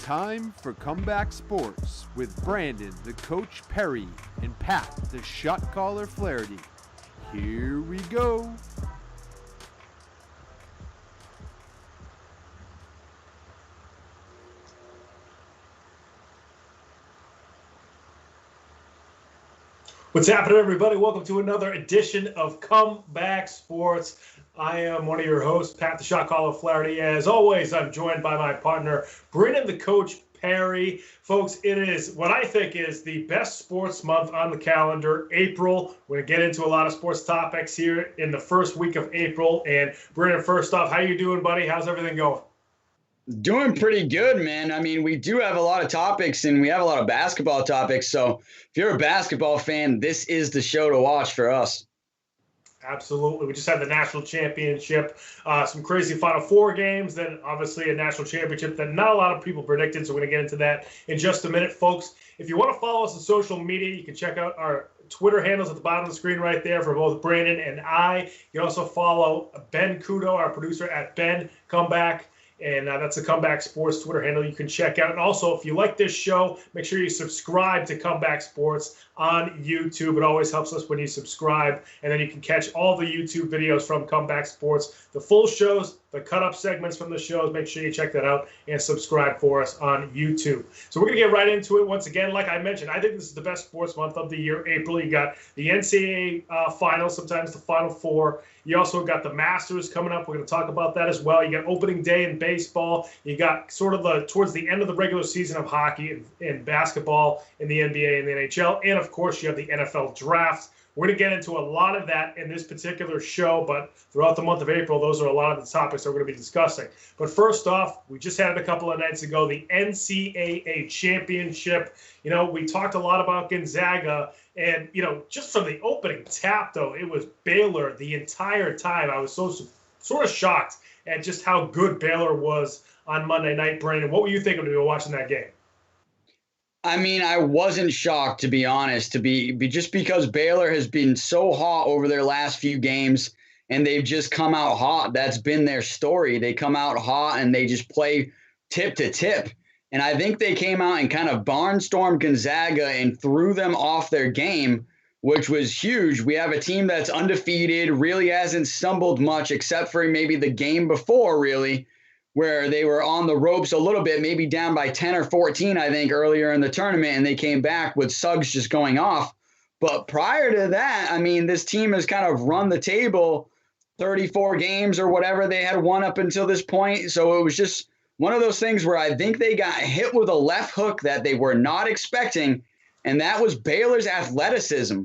time for Comeback Sports with Brandon, the Coach Perry, and Pat, the shot caller Flaherty. Here we go. What's happening, everybody? Welcome to another edition of Comeback Sports. I am one of your hosts, Pat the Shot Caller Flaherty. As always, I'm joined by my partner, Brandon the Coach Perry. Folks, it is what I think is the best sports month on the calendar, April. We're going to get into a lot of sports topics here in the first week of April. And Brandon, first off, how you doing, buddy? How's everything going? Doing pretty good, man. I mean, we do have a lot of topics, and we have a lot of basketball topics. So if you're a basketball fan, this is the show to watch for us. Absolutely. We just had the national championship, some crazy Final Four games, then obviously a national championship that not a lot of people predicted. So we're going to get into that in just a minute, folks. If you want to follow us on social media, you can check out our Twitter handles at the bottom of the screen right there for both Brandon and I. You can also follow Ben Kudo, our producer, at Ben Comeback. And that's a Comeback Sports Twitter handle you can check out. And also, if you like this show, make sure you subscribe to Comeback Sports on YouTube. It always helps us when you subscribe. And then you can catch all the YouTube videos from Comeback Sports, the full shows, the cut-up segments from the shows. Make sure you check that out and subscribe for us on YouTube. So we're going to get right into it. Once again, like I mentioned, I think this is the best sports month of the year, April. You got the NCAA Finals, sometimes the Final Four. You also got the Masters coming up. We're going to talk about that as well. You got opening day in baseball. You got sort of towards the end of the regular season of hockey and basketball in the NBA and the NHL. And, of course, you have the NFL draft. We're going to get into a lot of that in this particular show, but throughout the month of April, those are a lot of the topics that we're going to be discussing. But first off, we just had it a couple of nights ago, the NCAA Championship. You know, we talked a lot about Gonzaga, and, you know, just from the opening tap, though, it was Baylor the entire time. I was so sort of shocked at just how good Baylor was on Monday night. Brandon, what were you thinking when you were watching that game? I mean, I wasn't shocked, to be honest, just because Baylor has been so hot over their last few games, and they've just come out hot. That's been their story. They come out hot, and they just play tip to tip. And I think they came out and kind of barnstormed Gonzaga and threw them off their game, which was huge. We have a team that's undefeated, really hasn't stumbled much except for maybe the game before, really, where they were on the ropes a little bit, maybe down by 10 or 14, I think, earlier in the tournament, and they came back with Suggs just going off. But prior to that, I mean, this team has kind of run the table 34 games or whatever they had won up until this point. So it was just one of those things where I think they got hit with a left hook that they were not expecting, and that was Baylor's athleticism.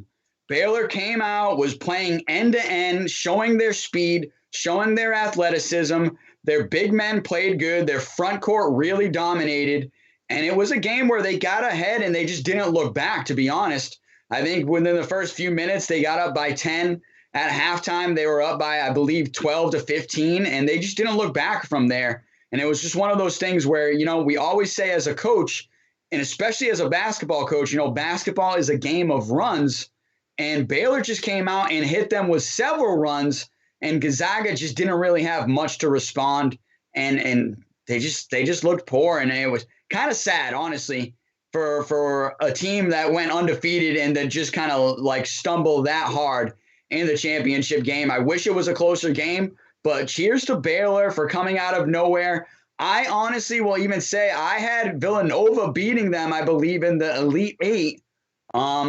Baylor came out, was playing end-to-end, showing their speed, showing their athleticism. Their big men played good. Their front court really dominated. And it was a game where they got ahead and they just didn't look back, to be honest. I think within the first few minutes, they got up by 10. At halftime, they were up by, I believe, 12 to 15. And they just didn't look back from there. And it was just one of those things where, you know, we always say as a coach, and especially as a basketball coach, you know, basketball is a game of runs. And Baylor just came out and hit them with several runs. And Gonzaga just didn't really have much to respond, and they just looked poor, and it was kind of sad, honestly, for a team that went undefeated and that just kind of like stumbled that hard in the championship game. I wish it was a closer game, but cheers to Baylor for coming out of nowhere. I honestly will even say I had Villanova beating them, I believe, in the Elite Eight.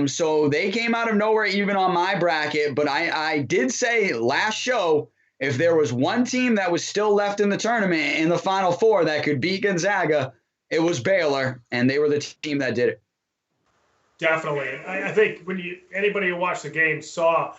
So they came out of nowhere even on my bracket, but I did say last show, if there was one team that was still left in the tournament in the Final Four that could beat Gonzaga, it was Baylor, and they were the team that did it. Definitely. I think when anybody who watched the game saw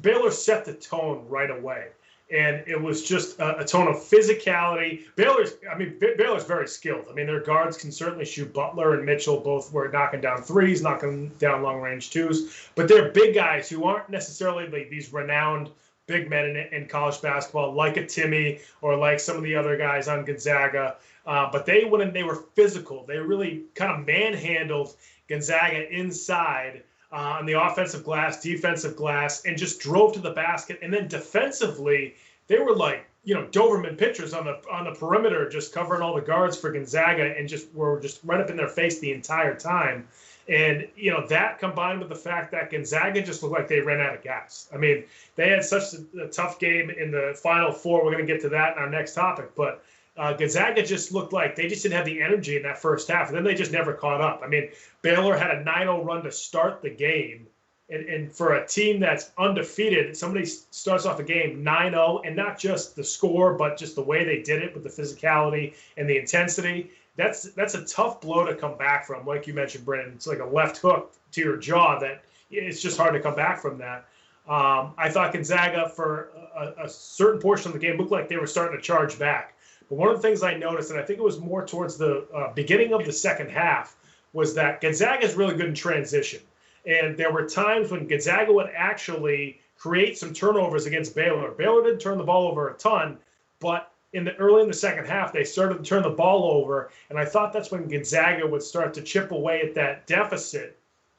Baylor set the tone right away. And it was just a tone of physicality. Baylor's very skilled. I mean, their guards can certainly shoot. Butler and Mitchell both were knocking down threes, knocking down long-range twos. But they're big guys who aren't necessarily like these renowned big men in college basketball, like a Timmy or like some of the other guys on Gonzaga. But when they were physical, they really kind of manhandled Gonzaga inside on the offensive glass, defensive glass, and just drove to the basket. And then defensively, they were like Doberman pitchers on the perimeter, just covering all the guards for Gonzaga, and were just right up in their face the entire time. And that combined with the fact that Gonzaga just looked like they ran out of gas. I mean, they had such a tough game in the Final Four. We're going to get to that in our next topic, but Gonzaga just looked like they just didn't have the energy in that first half, and then they just never caught up. I mean, Baylor had a 9-0 run to start the game. And for a team that's undefeated, somebody starts off the game 9-0, and not just the score, but just the way they did it with the physicality and the intensity. That's a tough blow to come back from. Like you mentioned, Brennan, it's like a left hook to your jaw that it's just hard to come back from that. I thought Gonzaga, for a certain portion of the game, looked like they were starting to charge back. But one of the things I noticed, and I think it was more towards the beginning of the second half, was that Gonzaga is really good in transition. And there were times when Gonzaga would actually create some turnovers against Baylor. Baylor didn't turn the ball over a ton, but early in the second half, they started to turn the ball over. And I thought that's when Gonzaga would start to chip away at that deficit.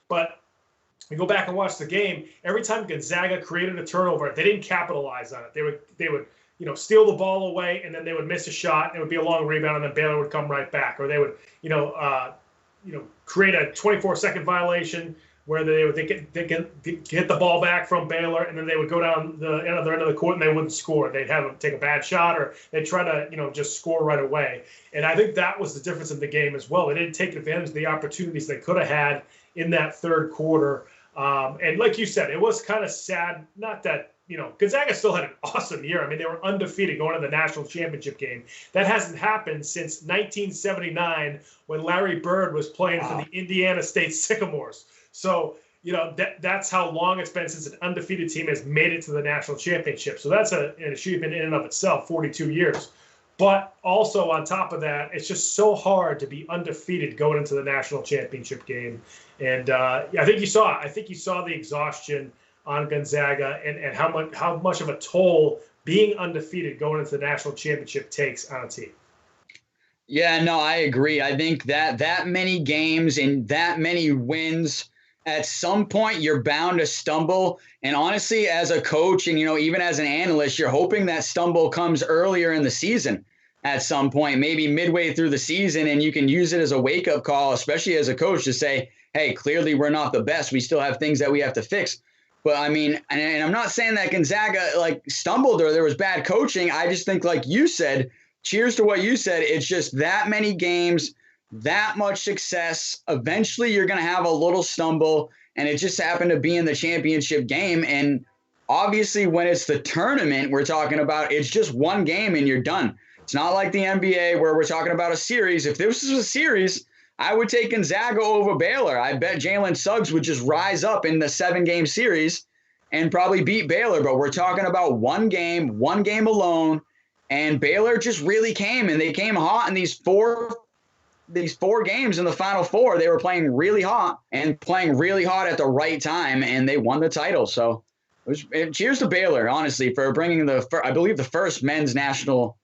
But you go back and watch the game, every time Gonzaga created a turnover, they didn't capitalize on it. They would steal the ball away, and then they would miss a shot, and it would be a long rebound, and then Baylor would come right back. Or they would, create a 24-second violation where they get the ball back from Baylor, and then they would go down the other end of the court and they wouldn't score. They'd have them take a bad shot, or they'd try to just score right away. And I think that was the difference in the game as well. They didn't take advantage of the opportunities they could have had in that third quarter. And like you said, it was kind of sad. Not that Gonzaga still had an awesome year. I mean, they were undefeated going to the national championship game. That hasn't happened since 1979 when Larry Bird was playing for the Indiana State Sycamores. So, that's how long it's been since an undefeated team has made it to the national championship. So that's an achievement in and of itself, 42 years. But also on top of that, it's just so hard to be undefeated going into the national championship game. And I think you saw it. I think you saw the exhaustion on Gonzaga and how much of a toll being undefeated going into the national championship takes on a team. Yeah, no, I agree. I think that many games and that many wins, at some point you're bound to stumble. And honestly, as a coach and, even as an analyst, you're hoping that stumble comes earlier in the season at some point, maybe midway through the season, and you can use it as a wake-up call, especially as a coach, to say, hey, clearly we're not the best. We still have things that we have to fix. But I mean, and I'm not saying that Gonzaga stumbled or there was bad coaching. I just think, like you said, cheers to what you said. It's just that many games, that much success. Eventually you're going to have a little stumble, and it just happened to be in the championship game. And obviously when it's the tournament we're talking about, it's just one game and you're done. It's not like the NBA where we're talking about a series. If this was a series, I would take Gonzaga over Baylor. I bet Jalen Suggs would just rise up in the 7-game series and probably beat Baylor. But we're talking about one game alone. And Baylor just really came, and they came hot in these four games in the Final Four. They were playing really hot and playing really hot at the right time, and they won the title. So cheers to Baylor, honestly, for bringing I believe the first men's national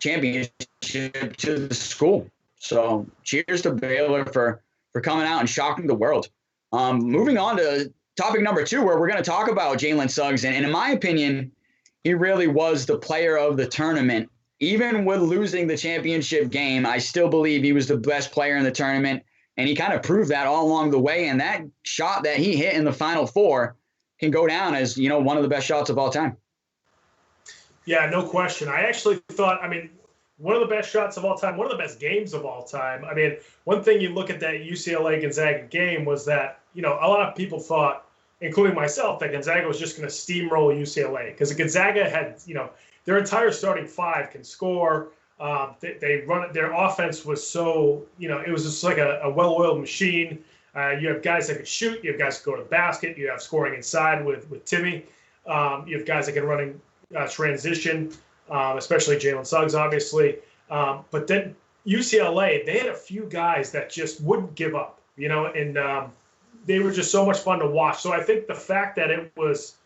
championship to the school. So cheers to Baylor for coming out and shocking the world. Moving on to topic number 2, where we're going to talk about Jalen Suggs. And in my opinion, he really was the player of the tournament. Even with losing the championship game, I still believe he was the best player in the tournament. And he kind of proved that all along the way. And that shot that he hit in the Final Four can go down as, one of the best shots of all time. Yeah, no question. I actually thought, one of the best shots of all time, one of the best games of all time. I mean, one thing you look at that UCLA-Gonzaga game was that, a lot of people thought, including myself, that Gonzaga was just going to steamroll UCLA, because Gonzaga had, their entire starting 5 can score. They run, their offense was so, it was just like a well-oiled machine. You have guys that can shoot. You have guys that go to the basket. You have scoring inside with Timmy. You have guys that can run in transition, especially Jalen Suggs, obviously. But then UCLA, they had a few guys that just wouldn't give up, and they were just so much fun to watch. So I think the fact that it was,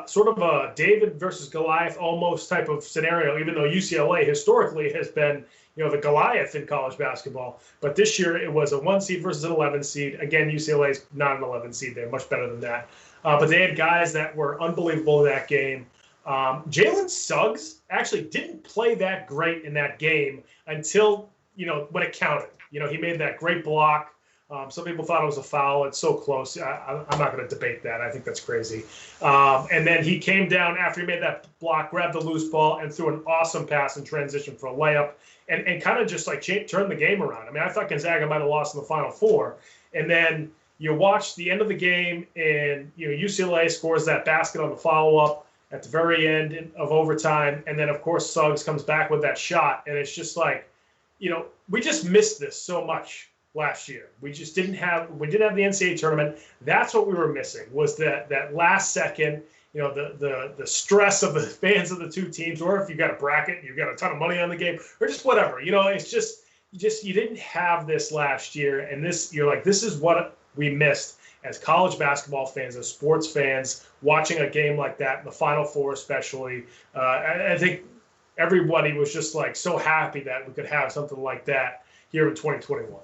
sort of a David versus Goliath almost type of scenario, even though UCLA historically has been, the Goliath in college basketball. But this year it was a 1 seed versus an 11 seed. Again, UCLA is not an 11 seed. They're much better than that. But they had guys that were unbelievable in that game. Jalen Suggs actually didn't play that great in that game until, when it counted. He made that great block. Some people thought it was a foul. It's so close. I'm not going to debate that. I think that's crazy. And then he came down after he made that block, grabbed the loose ball, and threw an awesome pass in transition for a layup, and kind of just like turned the game around. I mean, I thought Gonzaga might have lost in the Final Four. And then you watch the end of the game, and UCLA scores that basket on the follow-up at the very end of overtime. And then, of course, Suggs comes back with that shot. And it's just like, we just missed this so much last year. We didn't have the NCAA tournament. That's what we were missing, was that last second, the stress of the fans of the two teams, or if you got a bracket, you've got a ton of money on the game, or just whatever. It's just you didn't have this last year. And you're like, this is what we missed as college basketball fans, as sports fans, watching a game like that in the Final Four especially. I think everybody was just like so happy that we could have something like that here in 2021.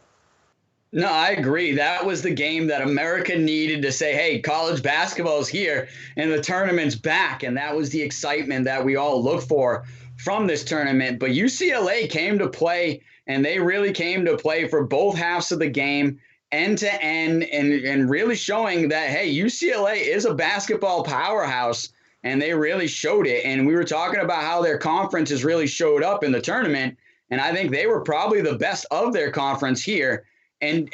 No, I agree. That was the game that America needed to say, hey, college basketball is here and the tournament's back. And that was the excitement that we all look for from this tournament. But UCLA came to play, and they really came to play for both halves of the game, end to end, and really showing that, hey, UCLA is a basketball powerhouse, and they really showed it. And we were talking about how their conference has really showed up in the tournament, and I think they were probably the best of their conference here. And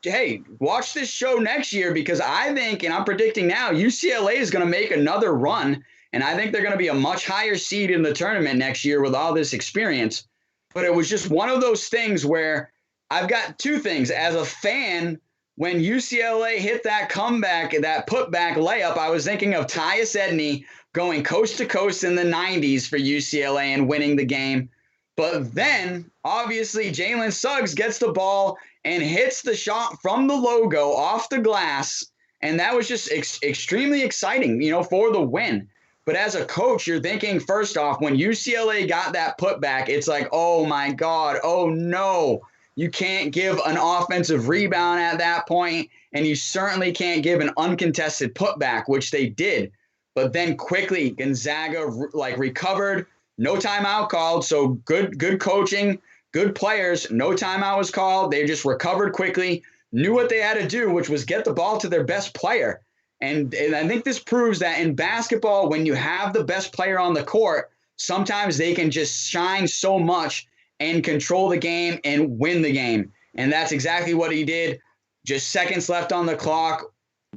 hey, watch this show next year, because I think, and I'm predicting now, UCLA is going to make another run, and I think they're going to be a much higher seed in the tournament next year with all this experience. But it was just one of those things where I've got two things. As a fan, when UCLA hit that comeback, that putback layup, I was thinking of Tyus Edney going coast to coast in the 90s for UCLA and winning the game. But then, obviously, Jalen Suggs gets the ball and hits the shot from the logo off the glass. And that was just extremely exciting, for the win. But as a coach, you're thinking, first off, when UCLA got that putback, it's like, oh, my God, oh, no. You can't give an offensive rebound at that point, and you certainly can't give an uncontested putback, which they did. But then quickly, Gonzaga recovered. No timeout called, so good coaching, good players. No timeout was called. They just recovered quickly, knew what they had to do, which was get the ball to their best player. And I think this proves that in basketball, when you have the best player on the court, sometimes they can just shine so much and control the game and win the game. And that's exactly what he did. Just seconds left on the clock.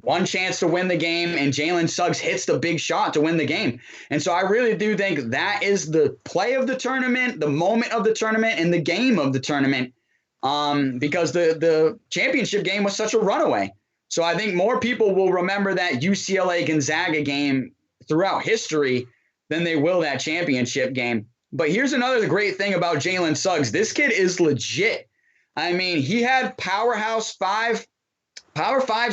One chance to win the game, and Jalen Suggs hits the big shot to win the game. And so I really do think that is the play of the tournament, the moment of the tournament, and the game of the tournament, because the championship game was such a runaway. So I think more people will remember that UCLA-Gonzaga game throughout history than they will that championship game. But here's another great thing about Jalen Suggs. This kid is legit. I mean, he had Power 5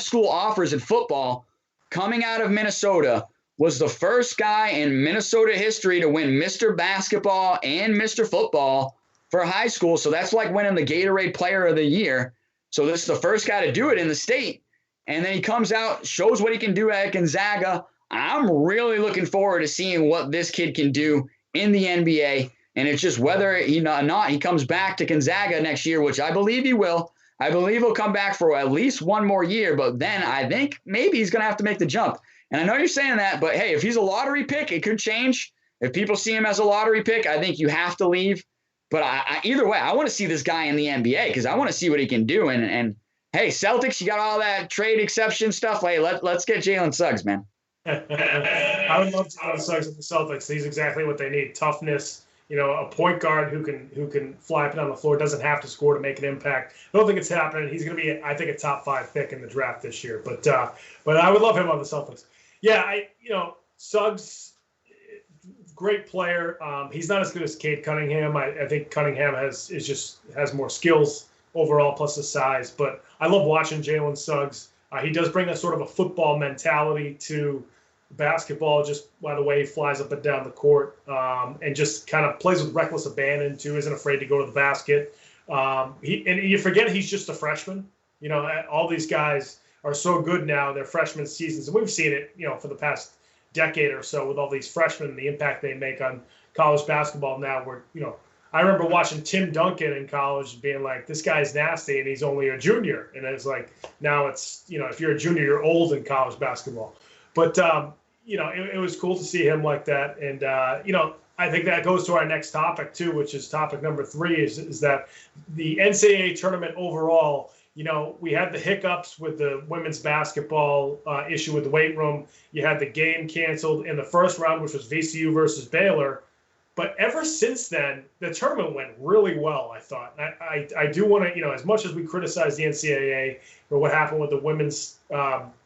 school offers in football coming out of Minnesota, was the first guy in Minnesota history to win Mr. Basketball and Mr. Football for high school. So that's like winning the Gatorade Player of the Year. So this is the first guy to do it in the state. And then he comes out, shows what he can do at Gonzaga. I'm really looking forward to seeing what this kid can do in the NBA. And it's just whether or not he comes back to Gonzaga next year, which I believe he will. I believe he'll come back for at least one more year, but then I think maybe he's going to have to make the jump. And I know you're saying that, but hey, if he's a lottery pick, it could change. If people see him as a lottery pick, I think you have to leave. But either way, I want to see this guy in the NBA because I want to see what he can do. And hey, Celtics, you got all that trade exception stuff. Hey, let's get Jalen Suggs, man. I would love Jalen Suggs at the Celtics. He's exactly what they need. Toughness. A point guard who can fly up and down the floor, doesn't have to score to make an impact. I don't think it's happening. He's going to be, I think, a top 5 pick in the draft this year. But I would love him on the Celtics. Yeah, Suggs, great player. He's not as good as Cade Cunningham. I think Cunningham has more skills overall, plus his size. But I love watching Jalen Suggs. He does bring a sort of a football mentality to basketball, just by the way he flies up and down the court, and just kind of plays with reckless abandon too, isn't afraid to go to the basket. And you forget he's just a freshman. All these guys are so good now in their freshman seasons, and we've seen it, for the past decade or so with all these freshmen and the impact they make on college basketball now. Where, I remember watching Tim Duncan in college being like, this guy's nasty and he's only a junior. And it's like, now it's, if you're a junior, you're old in college basketball. But, it was cool to see him like that. And, I think that goes to our next topic too, which is topic number 3 is that the NCAA tournament overall, we had the hiccups with the women's basketball issue with the weight room. You had the game canceled in the first round, which was VCU versus Baylor. But ever since then, the tournament went really well, I thought. I do want to, as much as we criticize the NCAA for what happened with the women's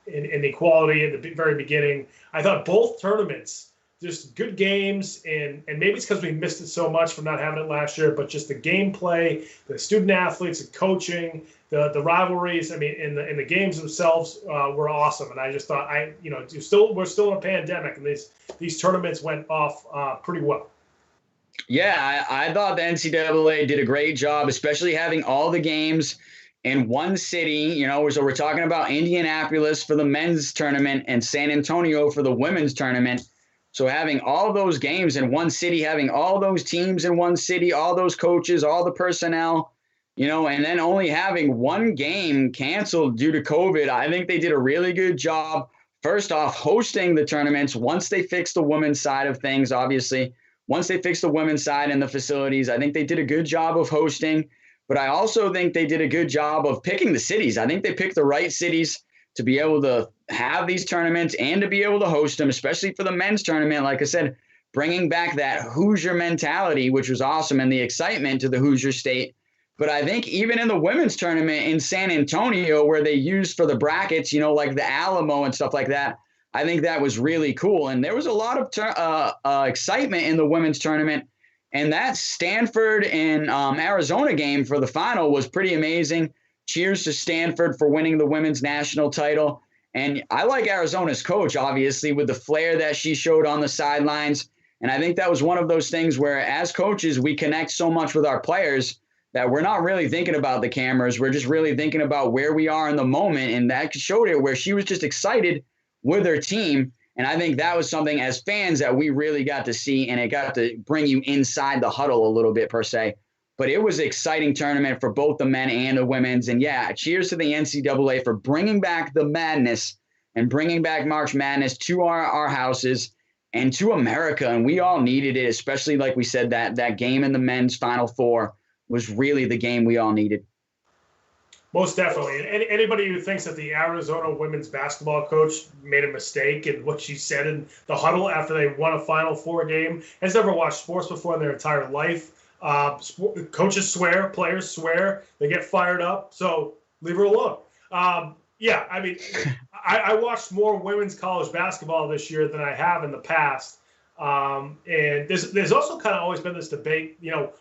inequality at the very beginning, I thought both tournaments, just good games, and maybe it's because we missed it so much from not having it last year, but just the gameplay, the student athletes, the coaching, the rivalries. I mean, in the games themselves were awesome, and I just thought we're still in a pandemic, and these tournaments went off pretty well. Yeah, I thought the NCAA did a great job, especially having all the games in one city. So we're talking about Indianapolis for the men's tournament and San Antonio for the women's tournament. So having all those games in one city, having all those teams in one city, all those coaches, all the personnel, and then only having one game canceled due to COVID, I think they did a really good job, first off, hosting the tournaments once they fixed the women's side of things, obviously. Once they fixed the women's side in the facilities, I think they did a good job of hosting. But I also think they did a good job of picking the cities. I think they picked the right cities to be able to have these tournaments and to be able to host them, especially for the men's tournament. Like I said, bringing back that Hoosier mentality, which was awesome, and the excitement to the Hoosier State. But I think even in the women's tournament in San Antonio, where they used for the brackets, like the Alamo and stuff like that, I think that was really cool. And there was a lot of excitement in the women's tournament. And that Stanford and Arizona game for the final was pretty amazing. Cheers to Stanford for winning the women's national title. And I like Arizona's coach, obviously, with the flair that she showed on the sidelines. And I think that was one of those things where, as coaches, we connect so much with our players that we're not really thinking about the cameras. We're just really thinking about where we are in the moment. And that showed it, where she was just excited with her team. And I think that was something as fans that we really got to see, and it got to bring you inside the huddle a little bit, per se. But it was an exciting tournament for both the men and the women's. And yeah, cheers to the NCAA for bringing back the madness and bringing back March Madness to our houses and to America. And we all needed it, especially, like we said, that game in the men's Final Four was really the game we all needed. Most definitely. And anybody who thinks that the Arizona women's basketball coach made a mistake in what she said in the huddle after they won a Final Four game has never watched sports before in their entire life. Coaches swear, players swear, they get fired up. So leave her alone. Yeah, I mean, I watched more women's college basketball this year than I have in the past. And there's also kind of always been this debate,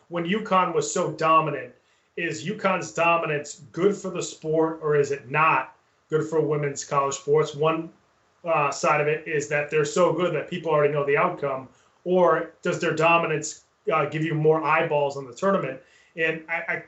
when UConn was so dominant, is UConn's dominance good for the sport, or is it not good for women's college sports? One side of it is that they're so good that people already know the outcome, or does their dominance give you more eyeballs on the tournament? And I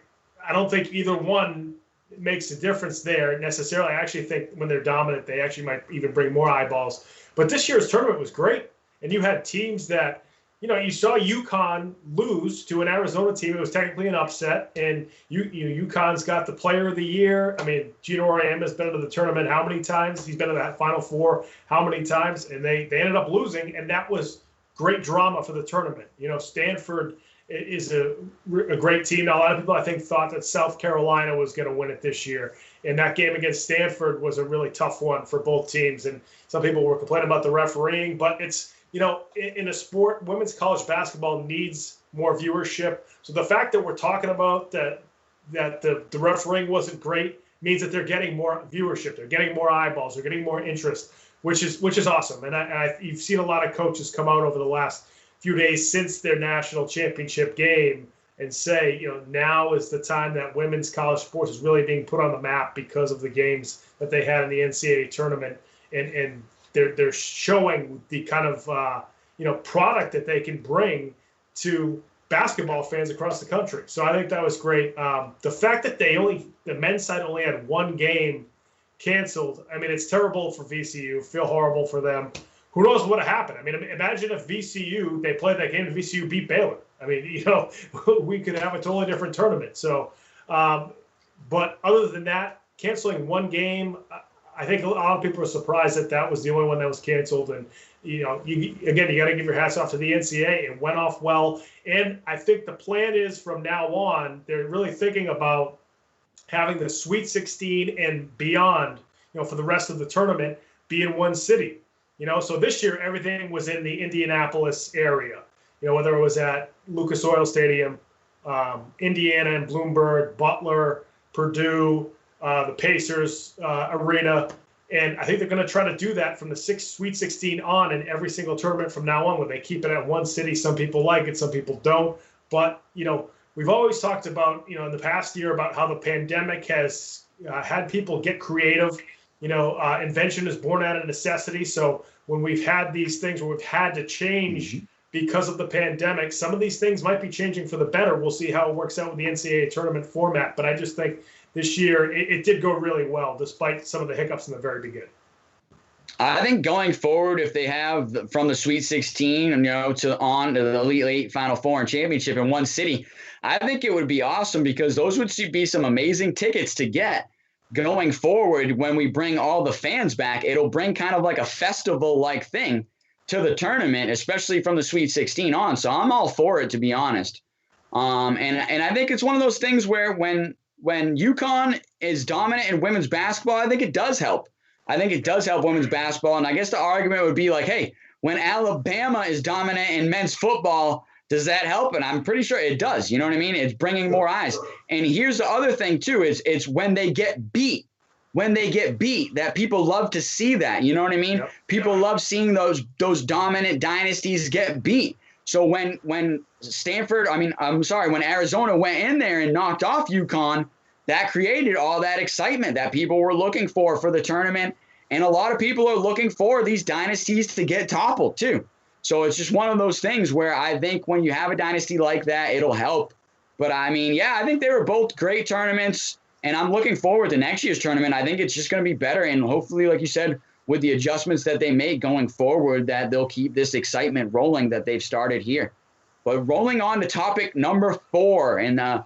don't think either one makes a difference there necessarily. I actually think when they're dominant, they actually might even bring more eyeballs. But this year's tournament was great, and you had teams that, you saw UConn lose to an Arizona team. It was technically an upset, and UConn's got the player of the year. I mean, Gino Auriemma has been to the tournament how many times? He's been to that Final Four how many times? And they ended up losing, and that was great drama for the tournament. Stanford is a great team. Now, a lot of people, I think, thought that South Carolina was going to win it this year, and that game against Stanford was a really tough one for both teams. And some people were complaining about the refereeing, but it's, in a sport, women's college basketball needs more viewership. So the fact that we're talking about that the refereeing wasn't great means that they're getting more viewership, they're getting more eyeballs, they're getting more interest, which is awesome. And you've seen a lot of coaches come out over the last few days since their national championship game and say, now is the time that women's college sports is really being put on the map because of the games that they had in the NCAA tournament, and they're showing the kind of product that they can bring to basketball fans across the country. So I think that was great. The fact that the men's side only had one game canceled, I mean, it's terrible for VCU. Feel horrible for them. who knows what would have happened? I mean, imagine if VCU, they played that game and VCU beat Baylor. I mean, we could have a totally different tournament. So, but other than that, canceling one game, I think a lot of people are surprised that that was the only one that was canceled. And, you got to give your hats off to the NCAA. It went off well. And I think the plan is from now on, they're really thinking about having the Sweet 16 and beyond, for the rest of the tournament be in one city. So this year, everything was in the Indianapolis area, whether it was at Lucas Oil Stadium, Indiana and Bloomberg, Butler, Purdue, the Pacers arena. And I think they're going to try to do that from the Sweet 16 on in every single tournament from now on, where they keep it at one city. Some people like it, some people don't. But, we've always talked about, in the past year about how the pandemic has had people get creative. Invention is born out of necessity. So when we've had these things where we've had to change because of the pandemic, some of these things might be changing for the better. We'll see how it works out with the NCAA tournament format. But I just think this year it did go really well, despite some of the hiccups in the very beginning. I think going forward, if they have from the Sweet 16, to the Elite Eight, Final Four, and Championship in one city, I think it would be awesome, because those would be some amazing tickets to get going forward. When we bring all the fans back, it'll bring kind of like a festival-like thing to the tournament, especially from the Sweet 16 on. So I'm all for it, to be honest. And I think it's one of those things where when UConn is dominant in women's basketball, I think it does help. I think it does help women's basketball. And I guess the argument would be like, hey, when Alabama is dominant in men's football, does that help? And I'm pretty sure it does. You know what I mean? It's bringing more eyes. And here's the other thing, too, is it's when they get beat. When they get beat, that people love to see that. You know what I mean? Yep. People love seeing those dominant dynasties get beat. So when Arizona went in there and knocked off UConn, that created all that excitement that people were looking for the tournament. And a lot of people are looking for these dynasties to get toppled too. So it's just one of those things where I think when you have a dynasty like that, it'll help. But I think they were both great tournaments, and I'm looking forward to next year's tournament. I think it's just going to be better. And hopefully, like you said, with the adjustments that they make going forward, that they'll keep this excitement rolling that they've started here. But rolling on to topic number 4, and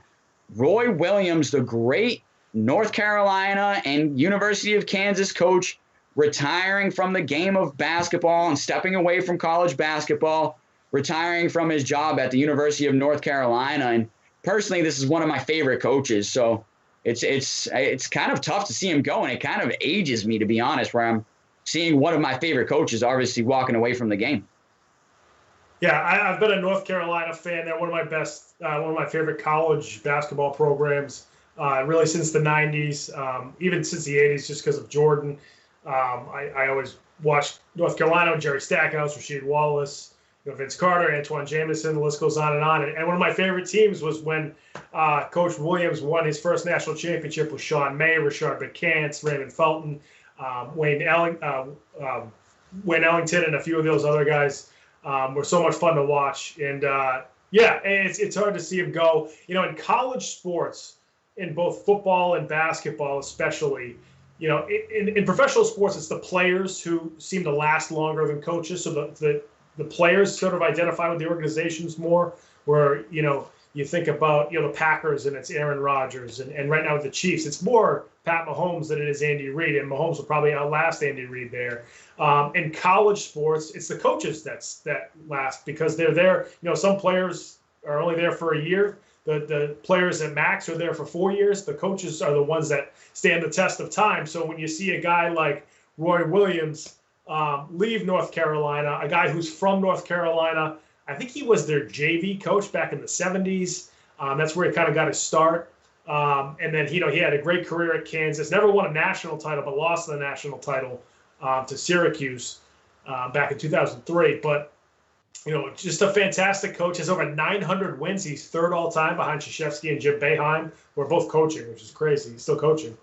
Roy Williams, the great North Carolina and University of Kansas coach, retiring from the game of basketball and stepping away from college basketball, retiring from his job at the University of North Carolina. And personally, this is one of my favorite coaches. So it's kind of tough to see him go, and it kind of ages me, to be honest, where I'm seeing one of my favorite coaches obviously walking away from the game. Yeah, I've been a North Carolina fan. They're one of my favorite college basketball programs, really since the 90s, even since the 80s, just because of Jordan. I always watched North Carolina with Jerry Stackhouse, Rasheed Wallace, Vince Carter, Antoine Jameson. The list goes on. And one of my favorite teams was when Coach Williams won his first national championship with Sean May, Rashard McCants, Raymond Felton, Wayne Ellington, and a few of those other guys. Were so much fun to watch. And it's hard to see him go. In college sports, in both football and basketball especially, in professional sports, it's the players who seem to last longer than coaches. So the players sort of identify with the organizations more, where, you think about, the Packers and it's Aaron Rodgers, and right now with the Chiefs, it's more Pat Mahomes than it is Andy Reid, and Mahomes will probably outlast Andy Reid there. In college sports, it's the coaches that last, because they're there. Some players are only there for a year. The players at max are there for 4 years. The coaches are the ones that stand the test of time. So when you see a guy like Roy Williams leave North Carolina, a guy who's from North Carolina, I think he was their JV coach back in the 70s. That's where he kind of got his start. And then, he had a great career at Kansas. Never won a national title, but lost the national title to Syracuse back in 2003. But, just a fantastic coach. Has over 900 wins. He's third all time behind Krzyzewski and Jim Boeheim, who are both coaching, which is crazy. He's still coaching.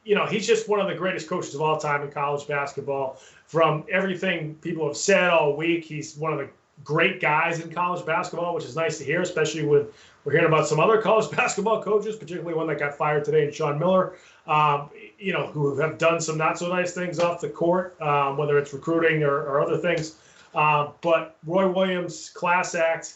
He's just one of the greatest coaches of all time in college basketball. From everything people have said all week, he's one of the great guys in college basketball, which is nice to hear, especially with we're hearing about some other college basketball coaches, particularly one that got fired today, and Sean Miller, who have done some not so nice things off the court, whether it's recruiting or other things. But Roy Williams, class act,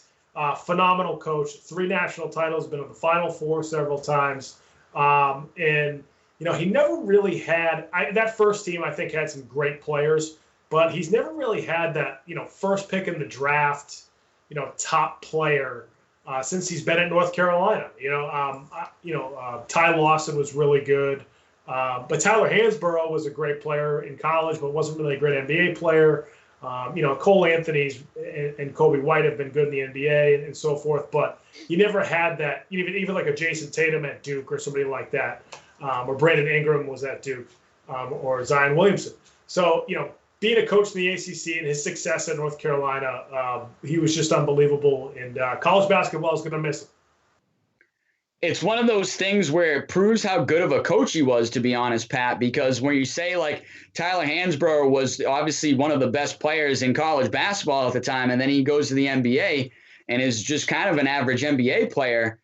phenomenal coach, 3 national titles, been in the Final Four several times. And, he never really had that first team, I think, had some great players, but he's never really had that, first pick in the draft, top player since he's been at North Carolina. Ty Lawson was really good. But Tyler Hansborough was a great player in college, but wasn't really a great NBA player. Cole Anthony's and Kobe White have been good in the NBA and so forth, but you never had that, even like a Jason Tatum at Duke or somebody like that, or Brandon Ingram was at Duke, or Zion Williamson. So, being a coach in the ACC and his success at North Carolina, he was just unbelievable, and college basketball is going to miss him. It's one of those things where it proves how good of a coach he was, to be honest, Pat, because when you say like Tyler Hansborough was obviously one of the best players in college basketball at the time, and then he goes to the NBA and is just kind of an average NBA player,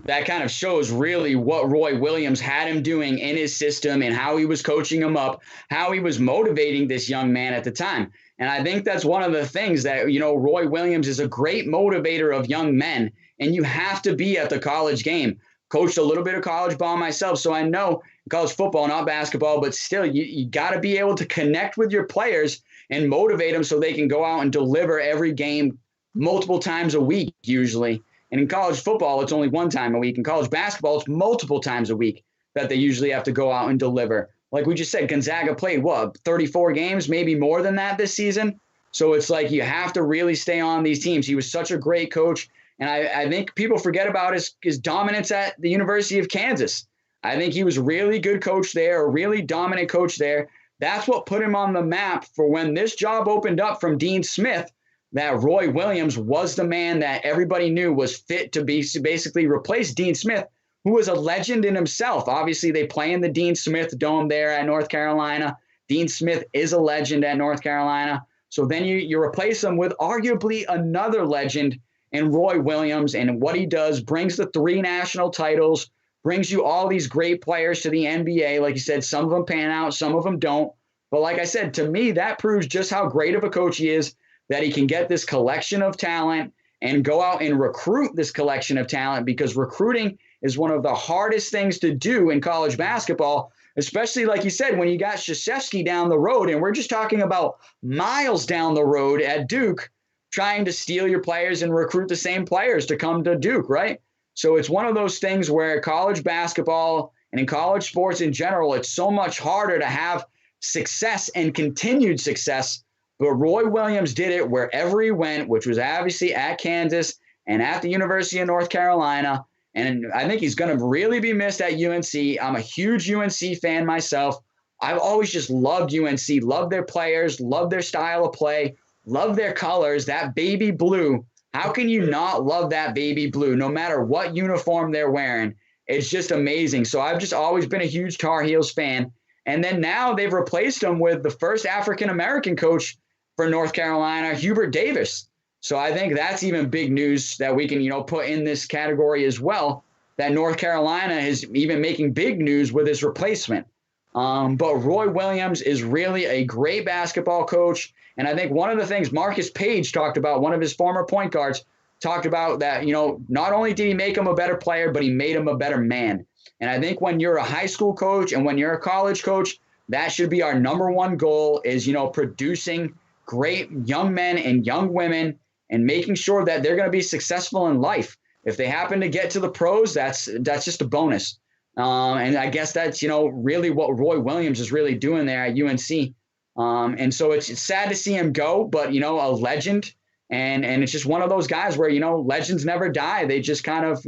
that kind of shows really what Roy Williams had him doing in his system and how he was coaching him up, how he was motivating this young man at the time. And I think that's one of the things that, Roy Williams is a great motivator of young men, and you have to be at the college game. Coached a little bit of college ball myself, so I know college football, not basketball, but still you got to be able to connect with your players and motivate them so they can go out and deliver every game multiple times a week usually. And in college football, it's only one time a week. In college basketball, it's multiple times a week that they usually have to go out and deliver. Like we just said, Gonzaga played, 34 games, maybe more than that this season? So it's like you have to really stay on these teams. He was such a great coach. And I think people forget about his dominance at the University of Kansas. I think he was a really good coach there, a really dominant coach there. That's what put him on the map for when this job opened up from Dean Smith, that Roy Williams was the man that everybody knew was fit to basically replace Dean Smith, who was a legend in himself. Obviously, they play in the Dean Smith Dome there at North Carolina. Dean Smith is a legend at North Carolina. So then you replace him with arguably another legend, and Roy Williams, and what he does brings the 3 national titles, brings you all these great players to the NBA. Like you said, some of them pan out, some of them don't. But like I said, to me, that proves just how great of a coach he is, that he can get this collection of talent and go out and recruit this collection of talent, because recruiting is one of the hardest things to do in college basketball, especially like you said, when you got Krzyzewski down the road, and we're just talking about miles down the road at Duke, trying to steal your players and recruit the same players to come to Duke, right? So it's one of those things where college basketball and in college sports in general, it's so much harder to have success and continued success. But Roy Williams did it wherever he went, which was obviously at Kansas and at the University of North Carolina. And I think he's going to really be missed at UNC. I'm a huge UNC fan myself. I've always just loved UNC, loved their players, loved their style of play, love their colors, that baby blue. How can you not love that baby blue, no matter what uniform they're wearing? It's just amazing. So I've just always been a huge Tar Heels fan. And then now they've replaced him with the first African-American coach for North Carolina, Hubert Davis. So I think that's even big news that we can, put in this category as well, that North Carolina is even making big news with his replacement. But Roy Williams is really a great basketball coach. And I think one of the things Marcus Page talked about, one of his former point guards, talked about that, not only did he make him a better player, but he made him a better man. And I think when you're a high school coach and when you're a college coach, that should be our number one goal is, producing great young men and young women and making sure that they're going to be successful in life. If they happen to get to the pros, that's just a bonus. And I guess that's, really what Roy Williams is really doing there at UNC. And so it's sad to see him go, but, a legend. And it's just one of those guys where, legends never die. They just kind of,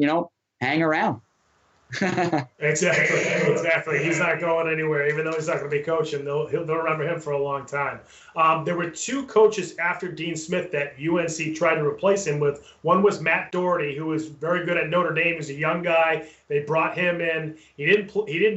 hang around. Exactly. He's not going anywhere, even though he's not going to be coaching. They'll remember him for a long time. There were 2 coaches after Dean Smith that UNC tried to replace him with. One was Matt Doherty, who was very good at Notre Dame. He's a young guy. They brought him in. He didn't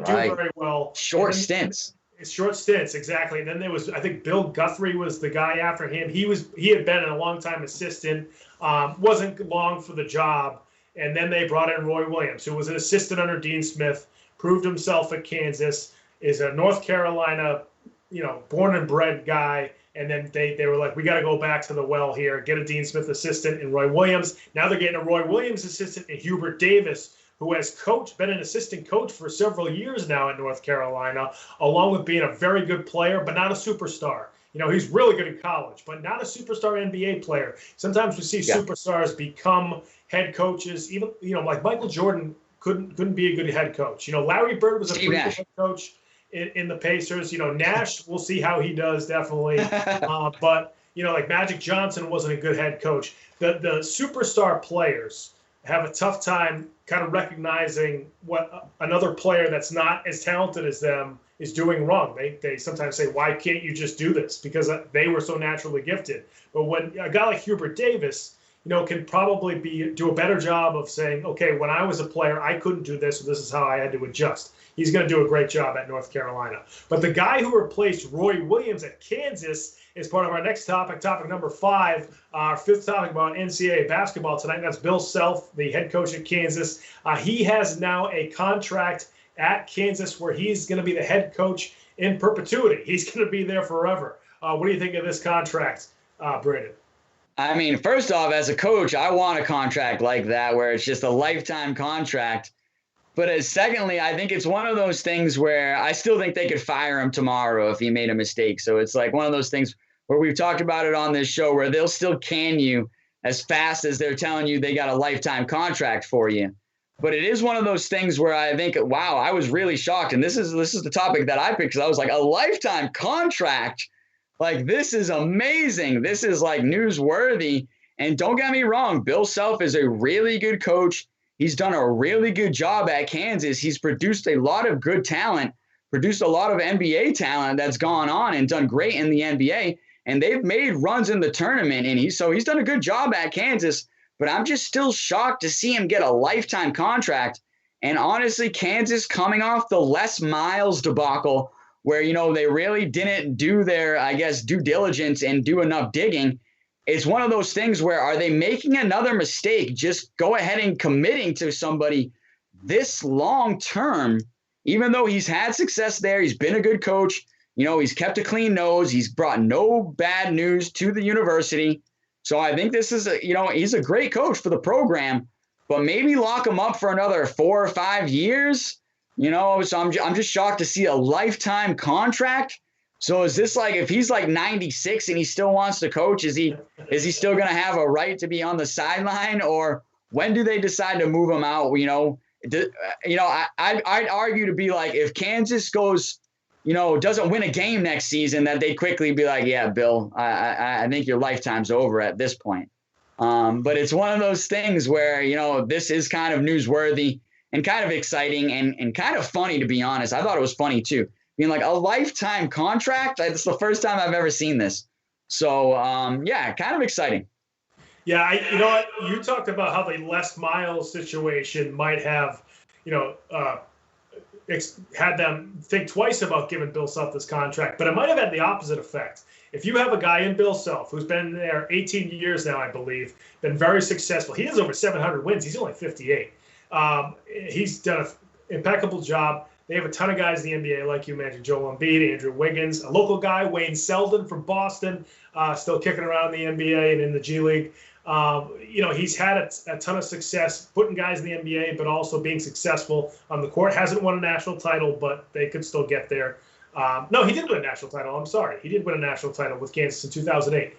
do very well. Short stints. Short stints, exactly. And then there was, I think Bill Guthrie was the guy after him. He had been a long-time assistant, wasn't long for the job. And then they brought in Roy Williams, who was an assistant under Dean Smith, proved himself at Kansas, is a North Carolina, born and bred guy. And then they were like, we got to go back to the well here, get a Dean Smith assistant in Roy Williams. Now they're getting a Roy Williams assistant in Hubert Davis, who has been an assistant coach for several years now at North Carolina, along with being a very good player, but not a superstar. He's really good in college, but not a superstar NBA player. Sometimes we see superstars become head coaches. Even, like Michael Jordan couldn't be a good head coach. Larry Bird was a pretty good head coach in the Pacers. Nash, we'll see how he does, definitely. But, like Magic Johnson wasn't a good head coach. The superstar players have a tough time kind of recognizing what another player that's not as talented as them is doing wrong. They sometimes say, why can't you just do this? Because they were so naturally gifted. But when a guy like Hubert Davis, can probably do a better job of saying, okay, when I was a player, I couldn't do this, so this is how I had to adjust. He's going to do a great job at North Carolina. But the guy who replaced Roy Williams at Kansas is part of our next topic, topic number 5, our 5th topic about NCAA basketball tonight. That's Bill Self, the head coach at Kansas. He has now a contract at Kansas where he's going to be the head coach in perpetuity. He's going to be there forever. What do you think of this contract, Brandon? I mean, first off, as a coach, I want a contract like that where it's just a lifetime contract. But secondly, I think it's one of those things where I still think they could fire him tomorrow if he made a mistake. So it's like one of those things where we've talked about it on this show where they'll still can you as fast as they're telling you they got a lifetime contract for you. But it is one of those things where I think, wow, I was really shocked. And this is the topic that I picked because I was like, a lifetime contract? Like, this is amazing. This is like newsworthy. And don't get me wrong, Bill Self is a really good coach. He's done a really good job at Kansas. He's produced a lot of good talent, produced a lot of NBA talent that's gone on and done great in the NBA. And they've made runs in the tournament. And he's done a good job at Kansas. But I'm just still shocked to see him get a lifetime contract. And honestly, Kansas coming off the Les Miles debacle where, they really didn't do their, I guess, due diligence and do enough digging. It's one of those things where are they making another mistake? Just go ahead and committing to somebody this long term, even though he's had success there. He's been a good coach. He's kept a clean nose. He's brought no bad news to the university. So I think this is, he's a great coach for the program, but maybe lock him up for another 4 or 5 years, So I'm just shocked to see a lifetime contract. So is this like if he's like 96 and he still wants to coach, is he still going to have a right to be on the sideline, or when do they decide to move him out? I'd argue to be like if Kansas goes, doesn't win a game next season, that they quickly be like, yeah, Bill, I think your lifetime's over at this point. But it's one of those things where, this is kind of newsworthy and kind of exciting and kind of funny, to be honest. I thought it was funny too. Being like a lifetime contract. It's the first time I've ever seen this. So, kind of exciting. Yeah, you know what? You talked about how the Les Miles situation might have, had them think twice about giving Bill Self this contract, but it might have had the opposite effect. If you have a guy in Bill Self who's been there 18 years now, I believe, been very successful. He has over 700 wins. He's only 58. He's done an impeccable job. They have a ton of guys in the NBA, like you mentioned, Joel Embiid, Andrew Wiggins, a local guy, Wayne Selden from Boston, still kicking around in the NBA and in the G League. He's had a ton of success putting guys in the NBA, but also being successful on the court. Hasn't won a national title, but they could still get there. No, he did win a national title. I'm sorry. He did win a national title with Kansas in 2008.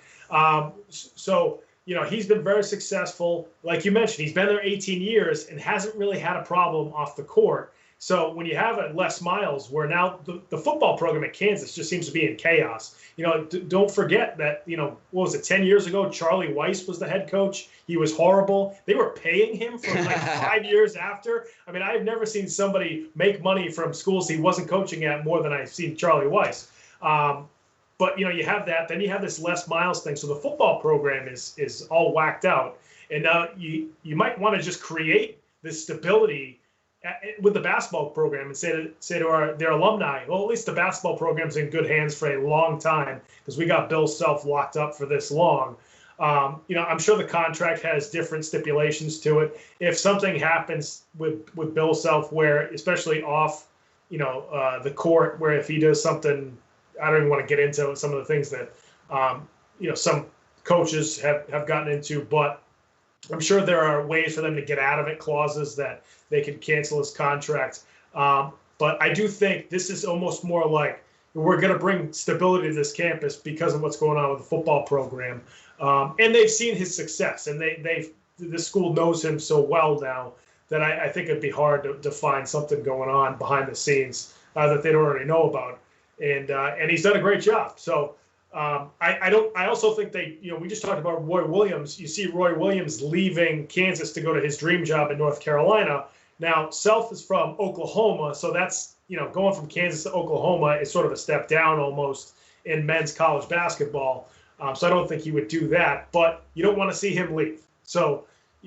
He's been very successful. Like you mentioned, he's been there 18 years and hasn't really had a problem off the court. So when you have a Les Miles, where now the football program at Kansas just seems to be in chaos. Don't forget that, what was it, 10 years ago, Charlie Weiss was the head coach. He was horrible. They were paying him for like 5 years after. I mean, I've never seen somebody make money from schools he wasn't coaching at more than I've seen Charlie Weiss. But, you have that. Then you have this Les Miles thing. So the football program is all whacked out. And now you might want to just create this stability with the basketball program and say to their alumni, well, at least the basketball program's in good hands for a long time because we got Bill Self locked up for this long. I'm sure the contract has different stipulations to it. If something happens with Bill Self, where especially off, the court, where if he does something, I don't even want to get into some of the things that, some coaches have gotten into, but I'm sure there are ways for them to get out of it, clauses that they could cancel his contract. But I do think this is almost more like we're going to bring stability to this campus because of what's going on with the football program. And they've seen his success, and this school knows him so well now that I think it'd be hard to find something going on behind the scenes that they don't already know about. And he's done a great job. So I also think we just talked about Roy Williams. You see Roy Williams leaving Kansas to go to his dream job in North Carolina. Now, Self is from Oklahoma, so that's, going from Kansas to Oklahoma is sort of a step down almost in men's college basketball. So I don't think he would do that, but you don't want to see him leave. So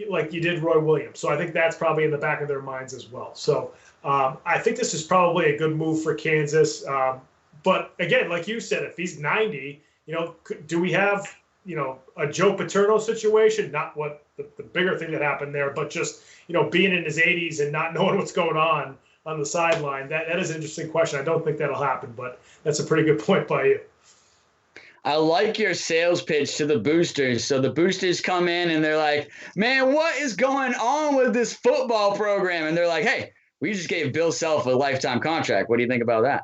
like you did Roy Williams. So I think that's probably in the back of their minds as well. So I think this is probably a good move for Kansas. But again, like you said, if he's 90, do we have, a Joe Paterno situation? Not what the bigger thing that happened there, but just, being in his 80s and not knowing what's going on the sideline. That is an interesting question. I don't think that'll happen, but that's a pretty good point by you. I like your sales pitch to the boosters. So the boosters come in and they're like, man, what is going on with this football program? And they're like, hey, we just gave Bill Self a lifetime contract. What do you think about that?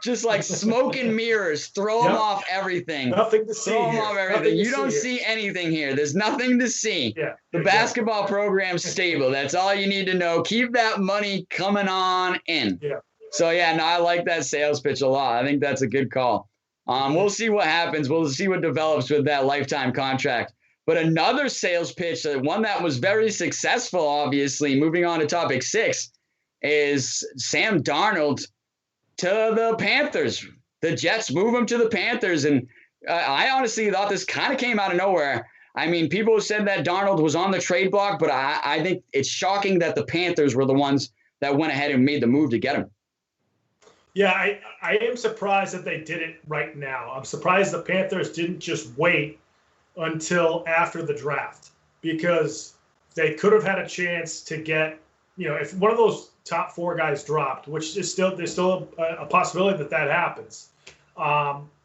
Just like smoke and mirrors, throw them off everything. Nothing to see. Throw them off everything. You don't see anything here. There's nothing to see. Yeah, the basketball program's stable. That's all you need to know. Keep that money coming on in. Yeah. So I like that sales pitch a lot. I think that's a good call. We'll see what happens. We'll see what develops with that lifetime contract. But another sales pitch, one that was very successful, obviously, moving on to topic 6, is Sam Darnold to the Panthers. The Jets move him to the Panthers. And I honestly thought this kind of came out of nowhere. I mean, people said that Darnold was on the trade block, but I think it's shocking that the Panthers were the ones that went ahead and made the move to get him. Yeah, I am surprised that they did it right now. I'm surprised the Panthers didn't just wait until after the draft, because they could have had a chance to get, if one of those top 4 guys dropped, which is there's still a possibility that happens,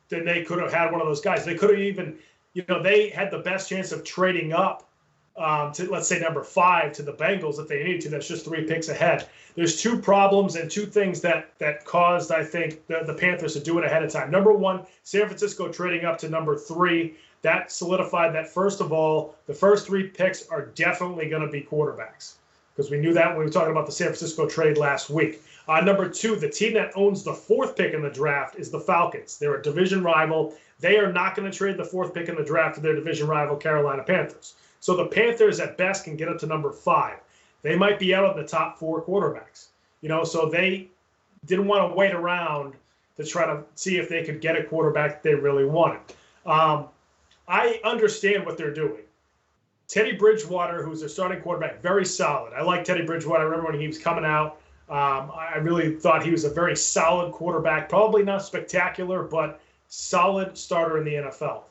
then they could have had one of those guys. They could have even, they had the best chance of trading up to, let's say, number 5 to the Bengals if they needed to. That's just 3 picks ahead. There's 2 problems and 2 things that caused, I think, the Panthers to do it ahead of time. Number 1, San Francisco trading up to number 3. That solidified that, first of all, the first 3 picks are definitely going to be quarterbacks, because we knew that when we were talking about the San Francisco trade last week. Number 2, the team that owns the 4th pick in the draft is the Falcons. They're a division rival. They are not going to trade the 4th pick in the draft to their division rival, Carolina Panthers. So the Panthers at best can get up to number 5. They might be out of the top 4 quarterbacks. So they didn't want to wait around to try to see if they could get a quarterback they really wanted. I understand what they're doing. Teddy Bridgewater, who's their starting quarterback, very solid. I like Teddy Bridgewater. I remember when he was coming out. I really thought he was a very solid quarterback. Probably not spectacular, but solid starter in the NFL.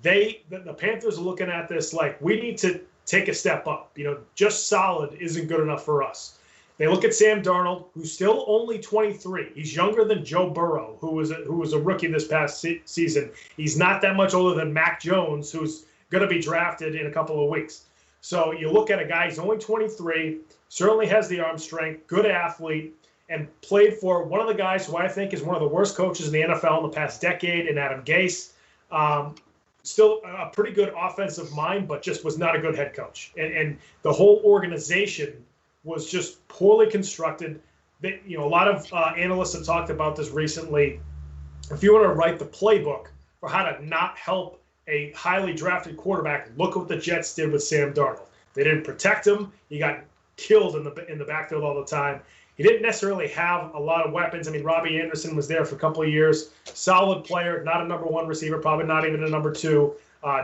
The Panthers are looking at this like, we need to take a step up. Just solid isn't good enough for us. They look at Sam Darnold, who's still only 23. He's younger than Joe Burrow, who was a rookie this past season. He's not that much older than Mac Jones, who's going to be drafted in a couple of weeks. So you look at a guy, he's only 23, certainly has the arm strength, good athlete, and played for one of the guys who I think is one of the worst coaches in the NFL in the past decade, in Adam Gase. Still a pretty good offensive mind, but just was not a good head coach. And the whole organization was just poorly constructed. A lot of analysts have talked about this recently. If you want to write the playbook for how to not help a highly drafted quarterback, look what the Jets did with Sam Darnold. They didn't protect him. He got killed in the backfield all the time. He didn't necessarily have a lot of weapons. I mean, Robbie Anderson was there for a couple of years. Solid player, not a number 1 receiver, probably not even a number 2.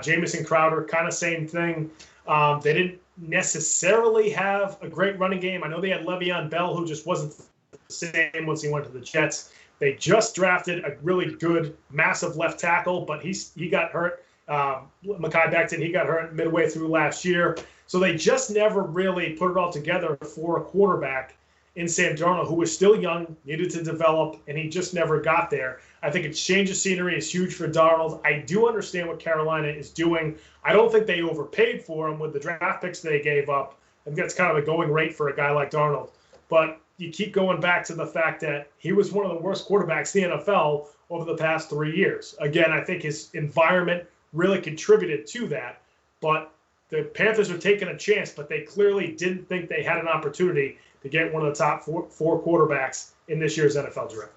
Jamison Crowder, kind of same thing. They didn't necessarily have a great running game. I know they had Le'Veon Bell, who just wasn't the same once he went to the Jets. They just drafted a really good, massive left tackle, but he got hurt. Mekhi Becton, he got hurt midway through last year. So they just never really put it all together for a quarterback in Sam Darnold, who was still young, needed to develop, and he just never got there. I think a change of scenery is huge for Darnold. I do understand what Carolina is doing. I don't think they overpaid for him with the draft picks they gave up. I think that's kind of a going rate for a guy like Darnold. But you keep going back to the fact that he was one of the worst quarterbacks in the NFL over the past 3 years. Again, I think his environment really contributed to that. But the Panthers are taking a chance, but they clearly didn't think they had an opportunity to get one of the top four quarterbacks in this year's NFL draft.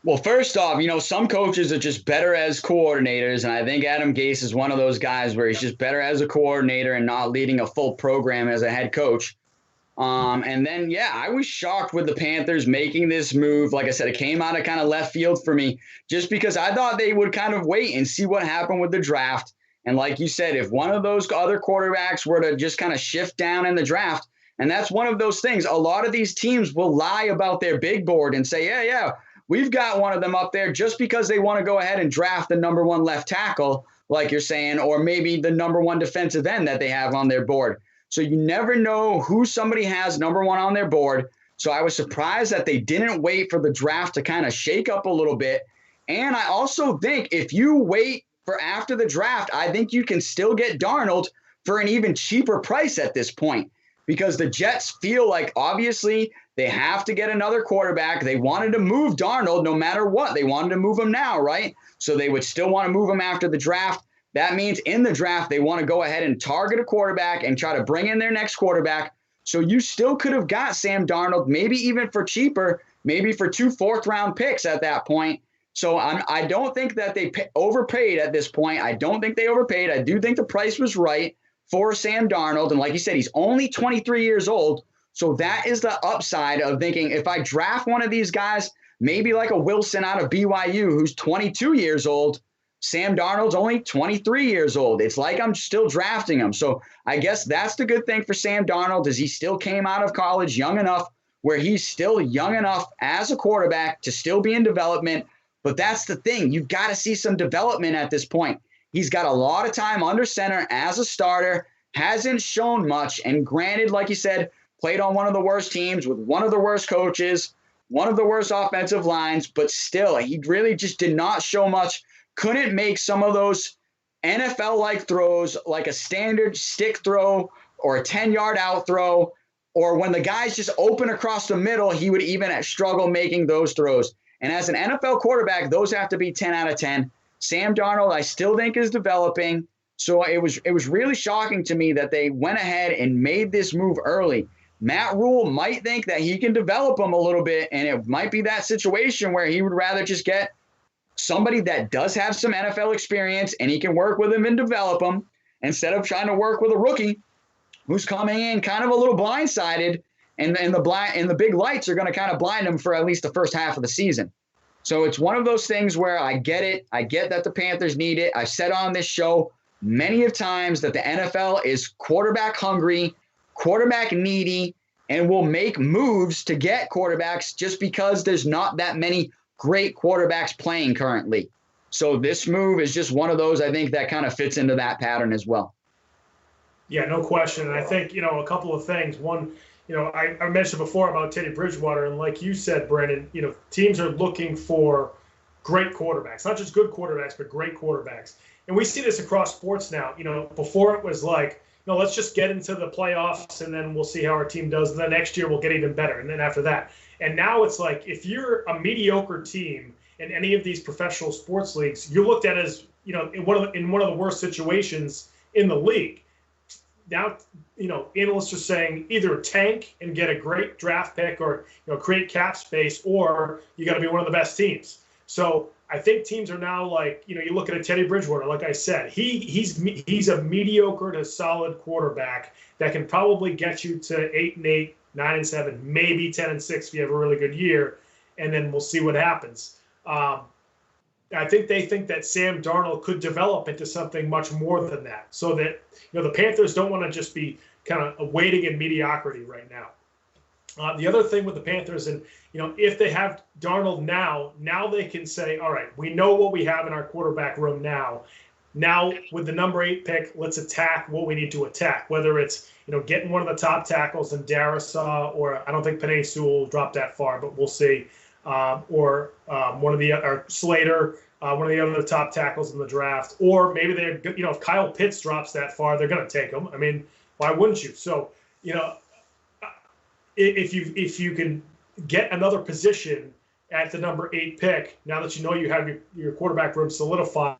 Well, first off, some coaches are just better as coordinators, and I think Adam Gase is one of those guys where he's just better as a coordinator and not leading a full program as a head coach. And then, I was shocked with the Panthers making this move. Like I said, it came out of kind of left field for me just because I thought they would kind of wait and see what happened with the draft. And like you said, if one of those other quarterbacks were to just kind of shift down in the draft, and that's one of those things, a lot of these teams will lie about their big board and say, yeah, we've got one of them up there just because they want to go ahead and draft the number one left tackle, like you're saying, or maybe the number one defensive end that they have on their board. So you never know who somebody has number one on their board. So I was surprised that they didn't wait for the draft to kind of shake up a little bit. And I also think if you wait for after the draft, I think you can still get Darnold for an even cheaper price at this point, because the Jets feel like obviously they have to get another quarterback. They wanted to move Darnold no matter what. They wanted to move him now, right? So they would still want to move him after the draft. That means in the draft, they want to go ahead and target a quarterback and try to bring in their next quarterback. So you still could have got Sam Darnold, maybe even for cheaper, maybe for 2 fourth-round picks at that point. So I don't think that they overpaid at this point. I don't think they overpaid. I do think the price was right for Sam Darnold. And like you said, he's only 23 years old. So that is the upside of thinking if I draft one of these guys, maybe like a Wilson out of BYU who's 22 years old, Sam Darnold's only 23 years old. It's like I'm still drafting him. So I guess that's the good thing for Sam Darnold is he still came out of college young enough where he's still young enough as a quarterback to still be in development. But that's the thing. You've got to see some development at this point. He's got a lot of time under center as a starter, hasn't shown much. And granted, like you said, played on one of the worst teams with one of the worst coaches, one of the worst offensive lines, but still, he really just did not show much. Couldn't make some of those NFL-like throws like a standard stick throw or a 10-yard out throw, or when the guys just open across the middle, he would even struggle making those throws. And as an NFL quarterback, those have to be 10 out of 10. Sam Darnold, I still think, is developing. So it was really shocking to me that they went ahead and made this move early. Matt Rule might think that he can develop him a little bit, and it might be that situation where he would rather just get somebody that does have some NFL experience and he can work with him and develop him instead of trying to work with a rookie who's coming in kind of a little blindsided, and the big lights are going to kind of blind him for at least the first half of the season. So it's one of those things where I get it. I get that the Panthers need it. I've said on this show many of times that the NFL is quarterback hungry, quarterback needy, and will make moves to get quarterbacks just because there's not that many great quarterbacks playing currently. So this move is just one of those, I think, that kind of fits into that pattern as well. Yeah, no question. And I think, a couple of things. One, I mentioned before about Teddy Bridgewater, and like you said, Brandon, teams are looking for great quarterbacks, not just good quarterbacks, but great quarterbacks. And we see this across sports now. Before it was like, let's just get into the playoffs and then we'll see how our team does. And then next year we'll get even better. And then after that. And now it's like, if you're a mediocre team in any of these professional sports leagues, you're looked at as, in one of the worst situations in the league. Now, analysts are saying either tank and get a great draft pick or, create cap space, or you got to be one of the best teams. So I think teams are now like, you look at a Teddy Bridgewater, like I said, he's a mediocre to solid quarterback that can probably get you to 8-8, 9-7, maybe 10-6 if you have a really good year, and then we'll see what happens. I think they think that Sam Darnold could develop into something much more than that. So that, the Panthers don't want to just be kind of waiting in mediocrity right now. The other thing with the Panthers, and if they have Darnold now they can say, all right, we know what we have in our quarterback room now. Now with the number 8 pick, let's attack what we need to attack. Whether it's getting one of the top tackles in Carousel, or I don't think Penei Sewell will drop that far, but we'll see. Or one of the or Slater, one of the other top tackles in the draft, or maybe they're if Kyle Pitts drops that far, they're going to take him. I mean, why wouldn't you? So if you can get another position at the number 8 pick, now that you have your quarterback room solidified,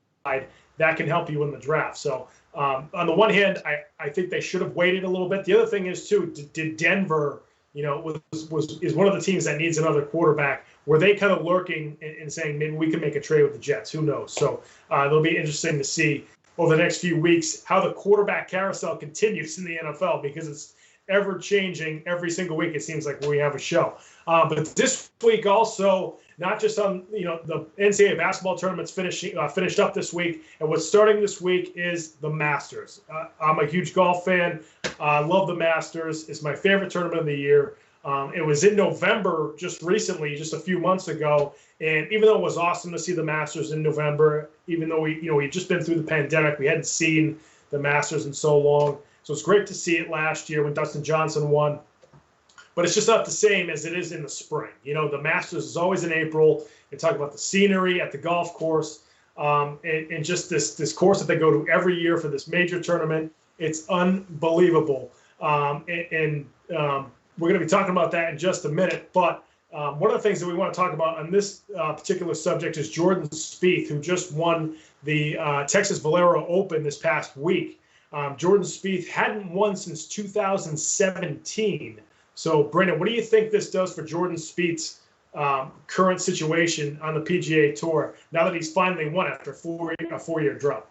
that can help you in the draft. So on the one hand, I think they should have waited a little bit. The other thing is too, did Denver, is one of the teams that needs another quarterback? Were they kind of lurking and saying maybe we can make a trade with the Jets? Who knows? So it'll be interesting to see over the next few weeks how the quarterback carousel continues in the NFL, because it's ever changing every single week. It seems like we have a show. But this week also, not just on the NCAA basketball tournaments finished up this week, and what's starting this week is the Masters. I'm a huge golf fan. I love the Masters. It's my favorite tournament of the year. It was in November just recently, just a few months ago, and even though it was awesome to see the Masters in November, even though we'd just been through the pandemic, we hadn't seen the Masters in so long. So it's great to see it last year when Dustin Johnson won. But it's just not the same as it is in the spring. The Masters is always in April. They talk about the scenery at the golf course, and just this course that they go to every year for this major tournament. It's unbelievable. We're going to be talking about that in just a minute. But one of the things that we want to talk about on this particular subject is Jordan Spieth, who just won the Texas Valero Open this past week. Jordan Spieth hadn't won since 2017. So, Brendan, what do you think this does for Jordan Spieth's current situation on the PGA Tour now that he's finally won after a four-year drought?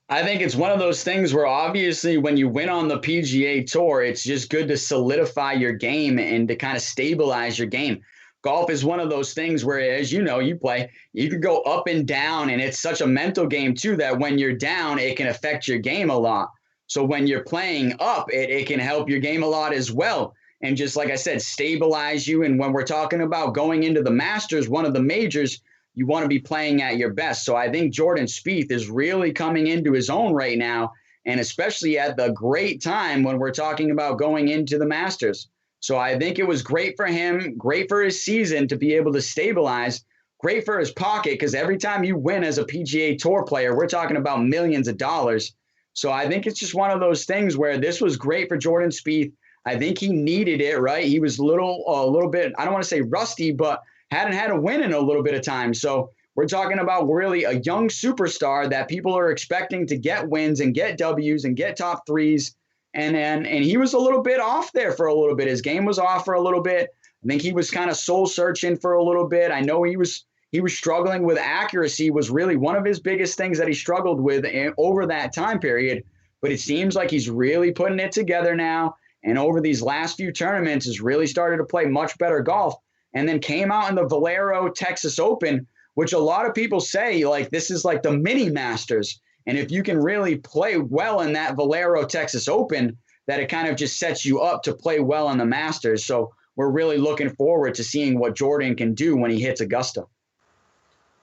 I think it's one of those things where obviously when you win on the PGA Tour, it's just good to solidify your game and to kind of stabilize your game. Golf is one of those things where, as you play, you could go up and down, and it's such a mental game too that when you're down, it can affect your game a lot. So when you're playing up, it can help your game a lot as well. And just like I said, stabilize you. And when we're talking about going into the Masters, one of the majors, you want to be playing at your best. So I think Jordan Spieth is really coming into his own right now, and especially at the great time when we're talking about going into the Masters. So I think it was great for him, great for his season to be able to stabilize, great for his pocket, because every time you win as a PGA Tour player, we're talking about millions of dollars. So I think it's just one of those things where this was great for Jordan Spieth. I think he needed it, right? He was a little bit, I don't want to say rusty, but hadn't had a win in a little bit of time. So we're talking about really a young superstar that people are expecting to get wins and get W's and get top threes. And he was a little bit off there for a little bit. His game was off for a little bit. I think he was kind of soul searching for a little bit. I know he was struggling with accuracy, was really one of his biggest things that he struggled with over that time period. But it seems like he's really putting it together now. And over these last few tournaments has really started to play much better golf. And then came out in the Valero Texas Open, which a lot of people say like this is like the mini Masters. And if you can really play well in that Valero Texas Open, that it kind of just sets you up to play well in the Masters. So we're really looking forward to seeing what Jordan can do when he hits Augusta.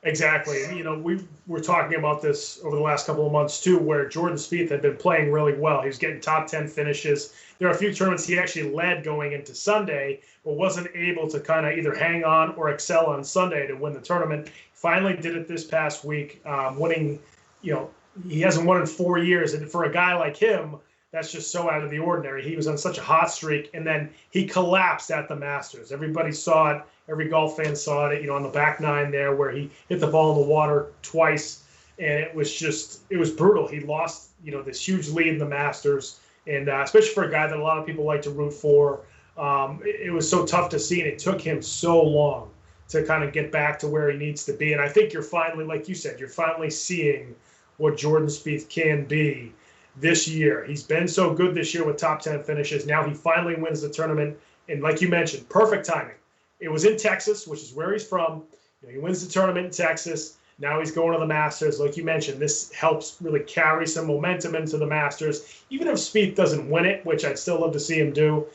Exactly. We were talking about this over the last couple of months too, where Jordan Spieth had been playing really well. He was getting top 10 finishes. There are a few tournaments he actually led going into Sunday, but wasn't able to kind of either hang on or excel on Sunday to win the tournament. Finally did it this past week, winning. He hasn't won in 4 years, and for a guy like him, that's just so out of the ordinary. He was on such a hot streak, and then he collapsed at the Masters. Everybody saw it. Every golf fan saw it, on the back nine there where he hit the ball in the water twice, and it was brutal. He lost, this huge lead in the Masters, and especially for a guy that a lot of people like to root for, it was so tough to see, and it took him so long to kind of get back to where he needs to be. And I think you're finally, like you said, you're finally seeing what Jordan Spieth can be this year. He's been so good this year with top 10 finishes. Now he finally wins the tournament. And like you mentioned, perfect timing. It was in Texas, which is where he's from. He wins the tournament in Texas. Now he's going to the Masters. Like you mentioned, this helps really carry some momentum into the Masters. Even if Spieth doesn't win it, which I'd still love to see him do,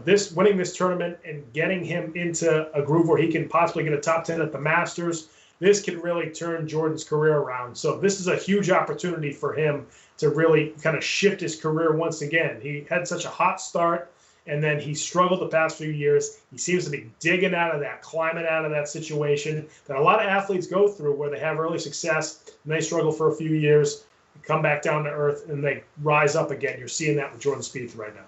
this winning this tournament and getting him into a groove where he can possibly get a top 10 at the Masters, this can really turn Jordan's career around. So this is a huge opportunity for him to really kind of shift his career once again. He had such a hot start, and then he struggled the past few years. He seems to be digging out of that, climbing out of that situation that a lot of athletes go through where they have early success and they struggle for a few years, come back down to earth, and they rise up again. You're seeing that with Jordan Spieth right now.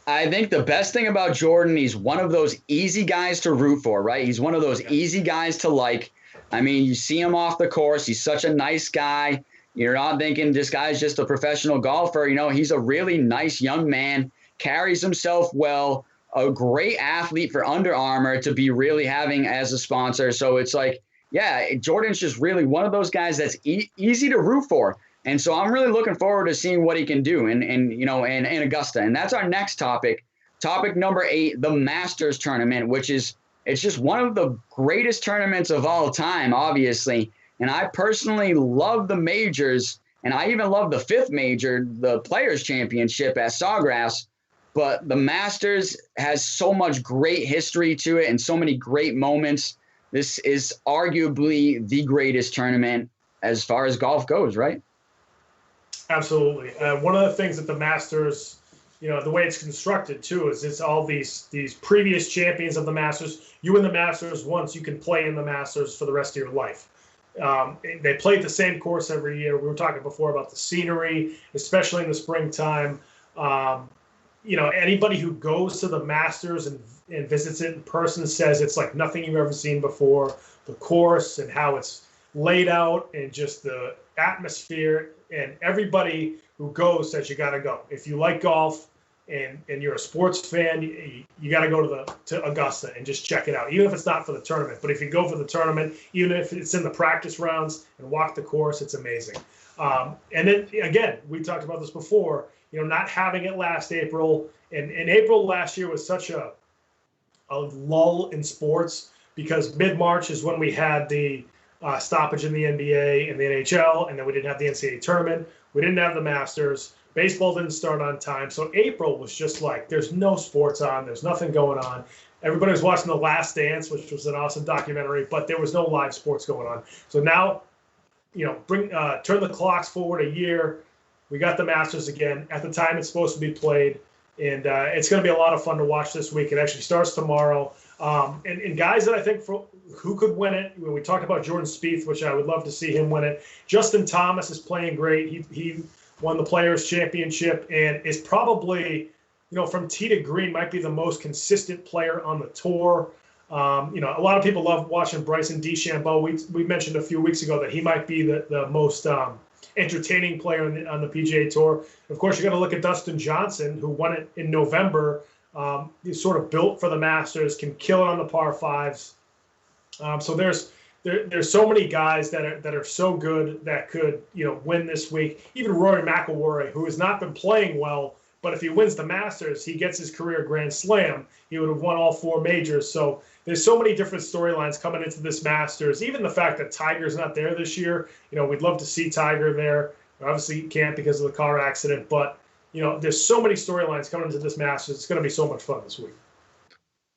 I think the best thing about Jordan, he's one of those easy guys to root for, right? He's one of those easy guys to like. I mean, you see him off the course. He's such a nice guy. You're not thinking this guy's just a professional golfer. He's a really nice young man, carries himself well, a great athlete for Under Armour to be really having as a sponsor. So it's like, yeah, Jordan's just really one of those guys that's easy to root for. And so I'm really looking forward to seeing what he can do in Augusta. And that's our next topic. Topic number 8, the Masters tournament, it's just one of the greatest tournaments of all time, obviously. And I personally love the majors, and I even love the 5th major, the Players Championship at Sawgrass. But the Masters has so much great history to it and so many great moments. This is arguably the greatest tournament as far as golf goes, right? Absolutely. One of the things that the Masters, the way it's constructed too, is it's all these previous champions of the Masters. You win the Masters once, you can play in the Masters for the rest of your life. They play the same course every year. We were talking before about the scenery, especially in the springtime. Anybody who goes to the Masters and visits it in person says it's like nothing you've ever seen before. The course and how it's laid out and just the atmosphere, and everybody who goes says you got to go. If you like golf and you're a sports fan, you got to go to Augusta and just check it out, even if it's not for the tournament. But if you go for the tournament, even if it's in the practice rounds and walk the course, it's amazing. And then again, we talked about this before, not having it last April, and April last year was such a lull in sports because mid-March is when we had the stoppage in the NBA and the NHL, and then we didn't have the NCAA tournament. We didn't have the Masters. Baseball didn't start on time. So April was just like, there's no sports on. There's nothing going on. Everybody was watching The Last Dance, which was an awesome documentary, but there was no live sports going on. So now, turn the clocks forward a year. We got the Masters again. At the time it's supposed to be played, and it's going to be a lot of fun to watch this week. It actually starts tomorrow. And guys that I think who could win it, when we talked about Jordan Spieth, which I would love to see him win it. Justin Thomas is playing great. He won the Players Championship and is probably, from tee to green, might be the most consistent player on the tour. A lot of people love watching Bryson DeChambeau. We mentioned a few weeks ago that he might be the most entertaining player on the PGA Tour. Of course, you got to look at Dustin Johnson, who won it in November. He's sort of built for the Masters, can kill it on the par 5s. So there's so many guys that are so good that could win this week. Even Rory McIlroy, who has not been playing well, but if he wins the Masters, he gets his career Grand Slam. He would have won all 4 majors. So there's so many different storylines coming into this Masters. Even the fact that Tiger's not there this year, we'd love to see Tiger there. Obviously, he can't because of the car accident, but there's so many storylines coming into this Masters. It's going to be so much fun this week.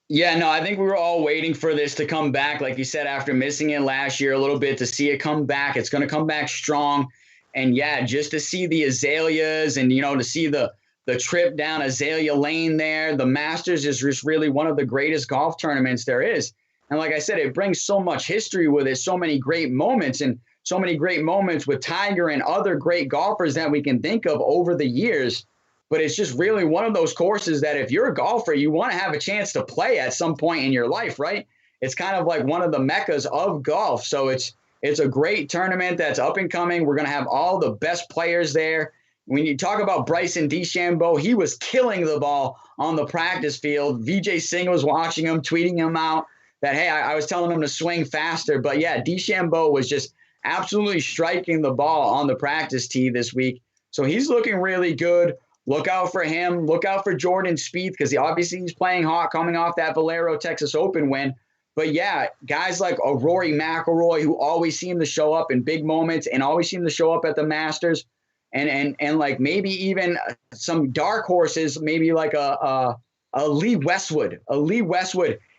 Yeah, no, I think we were all waiting for this to come back, like you said, after missing it last year a little bit, to see it come back. It's going to come back strong. And yeah, just to see the azaleas and, to see the trip down Azalea Lane there, the Masters is just really one of the greatest golf tournaments there is. And like I said, it brings so much history with it, so many great moments, and so many great moments with Tiger and other great golfers that we can think of over the years. But it's just really one of those courses that if you're a golfer, you want to have a chance to play at some point in your life, right? It's kind of like one of the meccas of golf. So it's a great tournament that's up and coming. We're going to have all the best players there. When you talk about Bryson DeChambeau, he was killing the ball on the practice field. Vijay Singh was watching him, tweeting him out that, hey, I was telling him to swing faster. But yeah, DeChambeau was just absolutely striking the ball on the practice tee this week. So he's looking really good. Look out for him. Look out for Jordan Spieth because obviously he's playing hot coming off that Valero Texas Open win. But yeah, guys like a Rory McIlroy, who always seem to show up in big moments and always seem to show up at the Masters, and like maybe even some dark horses, maybe like a Lee Westwood.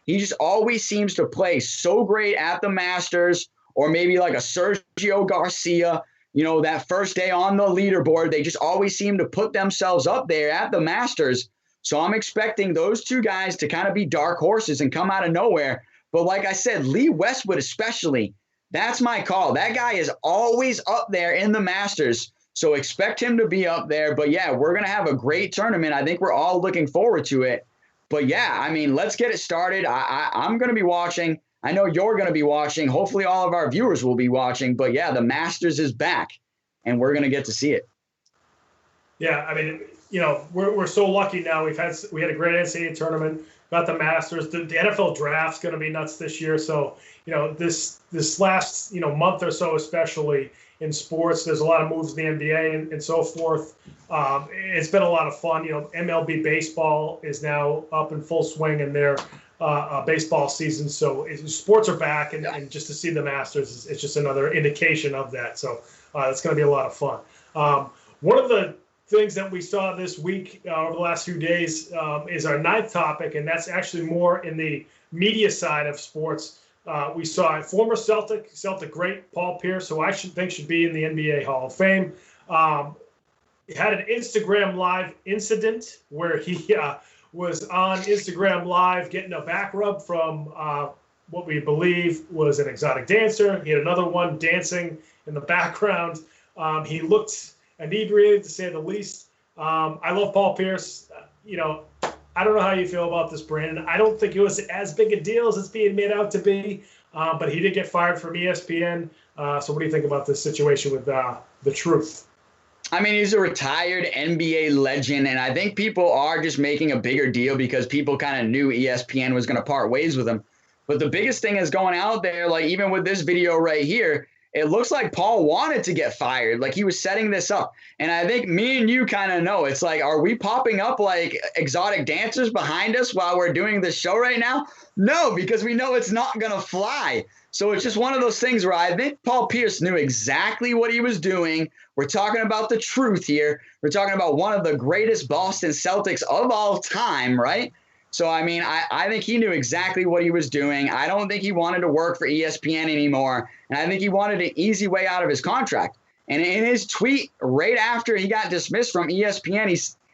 He just always seems to play so great at the Masters, or maybe like a Sergio Garcia. You know, that first day on the leaderboard, they just always seem to put themselves up there at the Masters. So I'm expecting those two guys to kind of be dark horses and come out of nowhere. But like I said, Lee Westwood especially, that's my call. That guy is always up there in the Masters. So expect him to be up there. But yeah, we're going to have a great tournament. I think we're all looking forward to it. But yeah, I mean, let's get it started. I'm going to be watching. I know you're going to be watching. Hopefully all of our viewers will be watching. But yeah, the Masters is back, and we're going to get to see it. Yeah, I mean, you know, we're so lucky now. We had a great NCAA tournament, got the Masters. The NFL draft's going to be nuts this year. So, you know, this last, month or so, especially in sports, there's a lot of moves in the NBA and so forth. It's been a lot of fun. You know, MLB baseball is now up in full swing in their baseball season. So sports are back, and just to see the Masters, it's just another indication of that. So it's going to be a lot of fun. One of the things that we saw this week over the last few days is our ninth topic, and that's actually more in the media side of sports. We saw former Celtic great Paul Pierce, who I think should be in the NBA Hall of Fame. He had an Instagram Live incident where he was on Instagram Live getting a back rub from what we believe was an exotic dancer. He had another one dancing in the background. He looked inebriated, to say the least. I love Paul Pierce. I don't know how you feel about this, Brandon. I don't think it was as big a deal as it's being made out to be, but he did get fired from ESPN. So what do you think about this situation with the truth? I mean, he's a retired NBA legend, and I think people are just making a bigger deal because people kind of knew ESPN was going to part ways with him. But the biggest thing is going out there, like even with this video right here, it looks like Paul wanted to get fired. Like he was setting this up. And I think me and you kind of know, it's like, are we popping up like exotic dancers behind us while we're doing this show right now? No, because we know it's not going to fly. So it's just one of those things where I think Paul Pierce knew exactly what he was doing. We're talking about the truth here. We're talking about one of the greatest Boston Celtics of all time, right? So, I mean, I think he knew exactly what he was doing. I don't think he wanted to work for ESPN anymore. And I think he wanted an easy way out of his contract. And in his tweet right after he got dismissed from ESPN,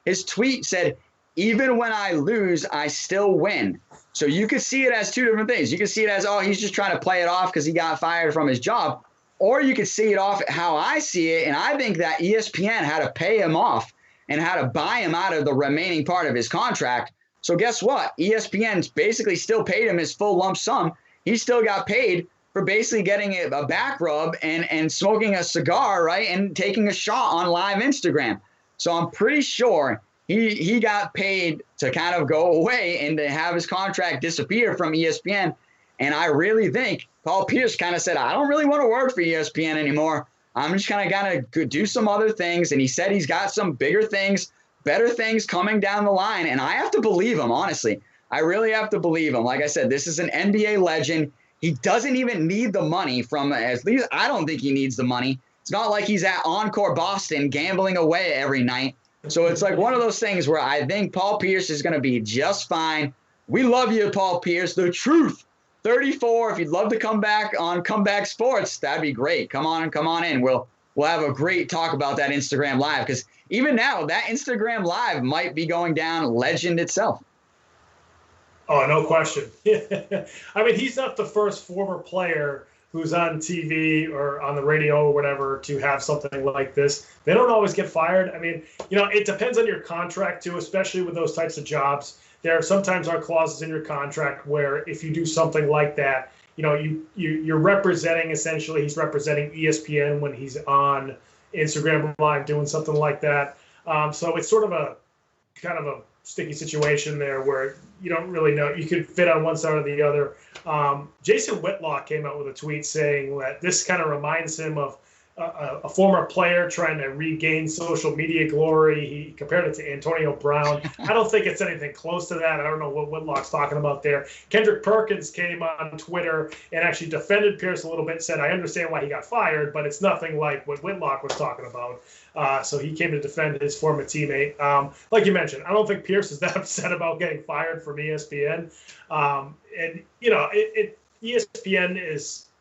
his tweet said, "Even when I lose, I still win." So you could see it as two different things. You could see it as, oh, he's just trying to play it off because he got fired from his job. Or you could see it off how I see it. And I think that ESPN had to pay him off and had to buy him out of the remaining part of his contract. So guess what? ESPN basically still paid him his full lump sum. He still got paid for basically getting a back rub and smoking a cigar, right, and taking a shot on live Instagram. So I'm pretty sure he got paid to kind of go away and to have his contract disappear from ESPN. And I really think Paul Pierce kind of said, I don't really want to work for ESPN anymore. I'm just kind of going to do some other things. And he said he's got some bigger things, better things coming down the line. And I have to believe him, honestly. I really have to believe him. Like I said, this is an NBA legend. He doesn't even need the money from, at least I don't think he needs the money. It's not like he's at Encore Boston gambling away every night. So it's like one of those things where I think Paul Pierce is going to be just fine. We love you, Paul Pierce. The truth. 34. If you'd love to come back on Comeback Sports, that'd be great. Come on in. We'll have a great talk about that Instagram Live, because even now that Instagram Live might be going down legend itself. Oh, no question. I mean, he's not the first former player who's on TV or on the radio or whatever to have something like this. They don't always get fired. I mean, it depends on your contract too, especially with those types of jobs. There sometimes are clauses in your contract where if you do something like that, you're representing, essentially, he's representing ESPN when he's on Instagram Live doing something like that. So it's sort of a kind of a sticky situation there where you don't really know. You could fit on one side or the other. Jason Whitlock came out with a tweet saying that this kind of reminds him of a former player trying to regain social media glory. He compared it to Antonio Brown. I don't think it's anything close to that. I don't know what Whitlock's talking about there. Kendrick Perkins came on Twitter and actually defended Pierce a little bit, said, I understand why he got fired, but it's nothing like what Whitlock was talking about. So he came to defend his former teammate. Like you mentioned, I don't think Pierce is that upset about getting fired from ESPN. And, you know, ESPN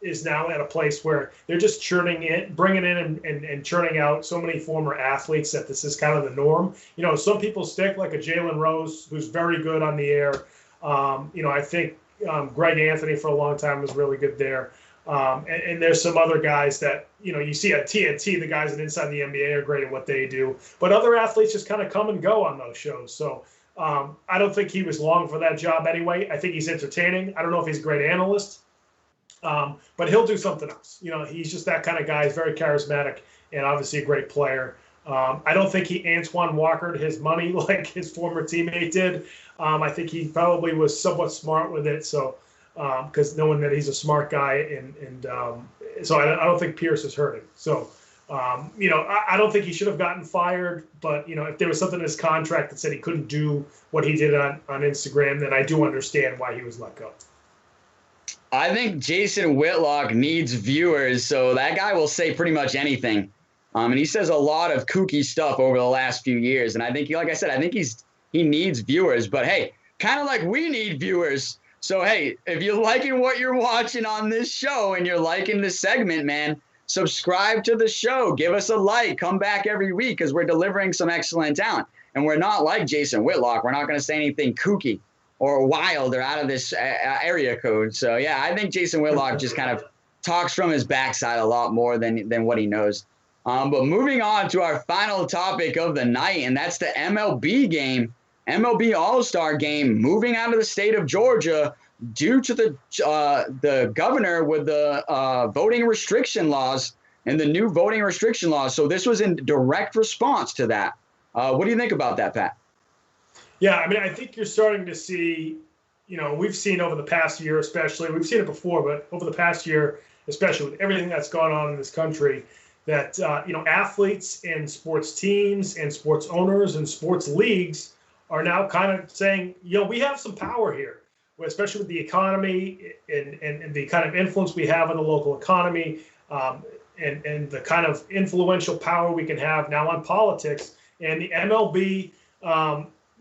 is now at a place where they're just bringing in and churning out so many former athletes that this is kind of the norm. You know, some people stick, like a Jalen Rose, who's very good on the air. You know, I think Greg Anthony for a long time was really good there. And there's some other guys that, you know, you see at TNT, the guys that inside the NBA are great at what they do. But other athletes just kind of come and go on those shows. So I don't think he was long for that job anyway. I think he's entertaining. I don't know if he's a great analyst. But he'll do something else. You know, he's just that kind of guy. He's very charismatic and obviously a great player. I don't think he Antoine Walkered his money like his former teammate did. I think he probably was somewhat smart with it. So, because knowing that he's a smart guy, and so I don't think Pierce is hurting. So, you know, I don't think he should have gotten fired. But, you know, if there was something in his contract that said he couldn't do what he did on Instagram, then I do understand why he was let go. I think Jason Whitlock needs viewers, so that guy will say pretty much anything. And he says a lot of kooky stuff over the last few years. And I think, like I said, I think he needs viewers. But, hey, kind of like we need viewers. So, hey, if you're liking what you're watching on this show and you're liking this segment, man, subscribe to the show. Give us a like. Come back every week because we're delivering some excellent talent. And we're not like Jason Whitlock. We're not going to say anything kooky or wild or out of this area code. So, yeah, I think Jason Whitlock just kind of talks from his backside a lot more than what he knows. But moving on to our final topic of the night, and that's the MLB game, MLB All-Star game, moving out of the state of Georgia due to the governor with the voting restriction laws and the new voting restriction laws. So this was in direct response to that. What do you think about that, Pat? Yeah, I mean, I think you're starting to see, you know, we've seen over the past year especially, we've seen it before, but over the past year, especially with everything that's gone on in this country, that, you know, athletes and sports teams and sports owners and sports leagues are now kind of saying, you know, we have some power here, especially with the economy and the kind of influence we have on the local economy and the kind of influential power we can have now on politics. And the MLB,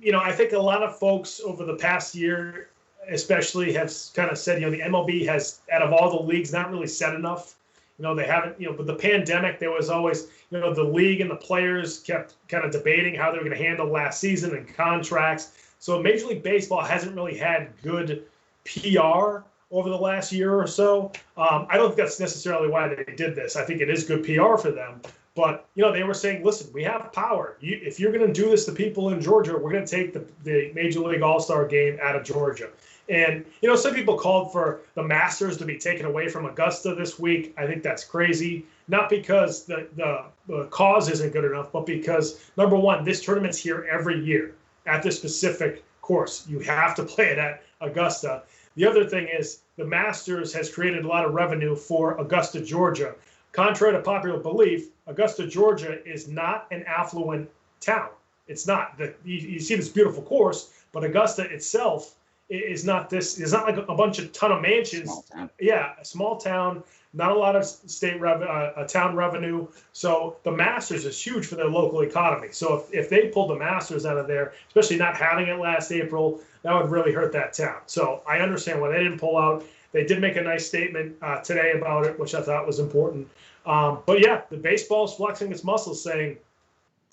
you know, I think a lot of folks over the past year, especially, have kind of said, you know, the MLB has, out of all the leagues, not really said enough. You know, they haven't, you know, with the pandemic, there was always, you know, the league and the players kept kind of debating how they were going to handle last season and contracts. So Major League Baseball hasn't really had good PR over the last year or so. I don't think that's necessarily why they did this. I think it is good PR for them. But, you know, they were saying, listen, we have power. If you're going to do this to people in Georgia, we're going to take the Major League All-Star game out of Georgia. And, you know, some people called for the Masters to be taken away from Augusta this week. I think that's crazy. Not because the cause isn't good enough, but because, number one, this tournament's here every year at this specific course. You have to play it at Augusta. The other thing is the Masters has created a lot of revenue for Augusta, Georgia. Contrary to popular belief, Augusta, Georgia is not an affluent town. It's not. You see this beautiful course, but Augusta itself is not this. It's not like a bunch of ton of mansions. Small town. Yeah, a small town, not a lot of town revenue. So the Masters is huge for their local economy. So if they pulled the Masters out of there, especially not having it last April, that would really hurt that town. So I understand why they didn't pull out. They did make a nice statement today about it, which I thought was important. But yeah, the baseball is flexing its muscles, saying,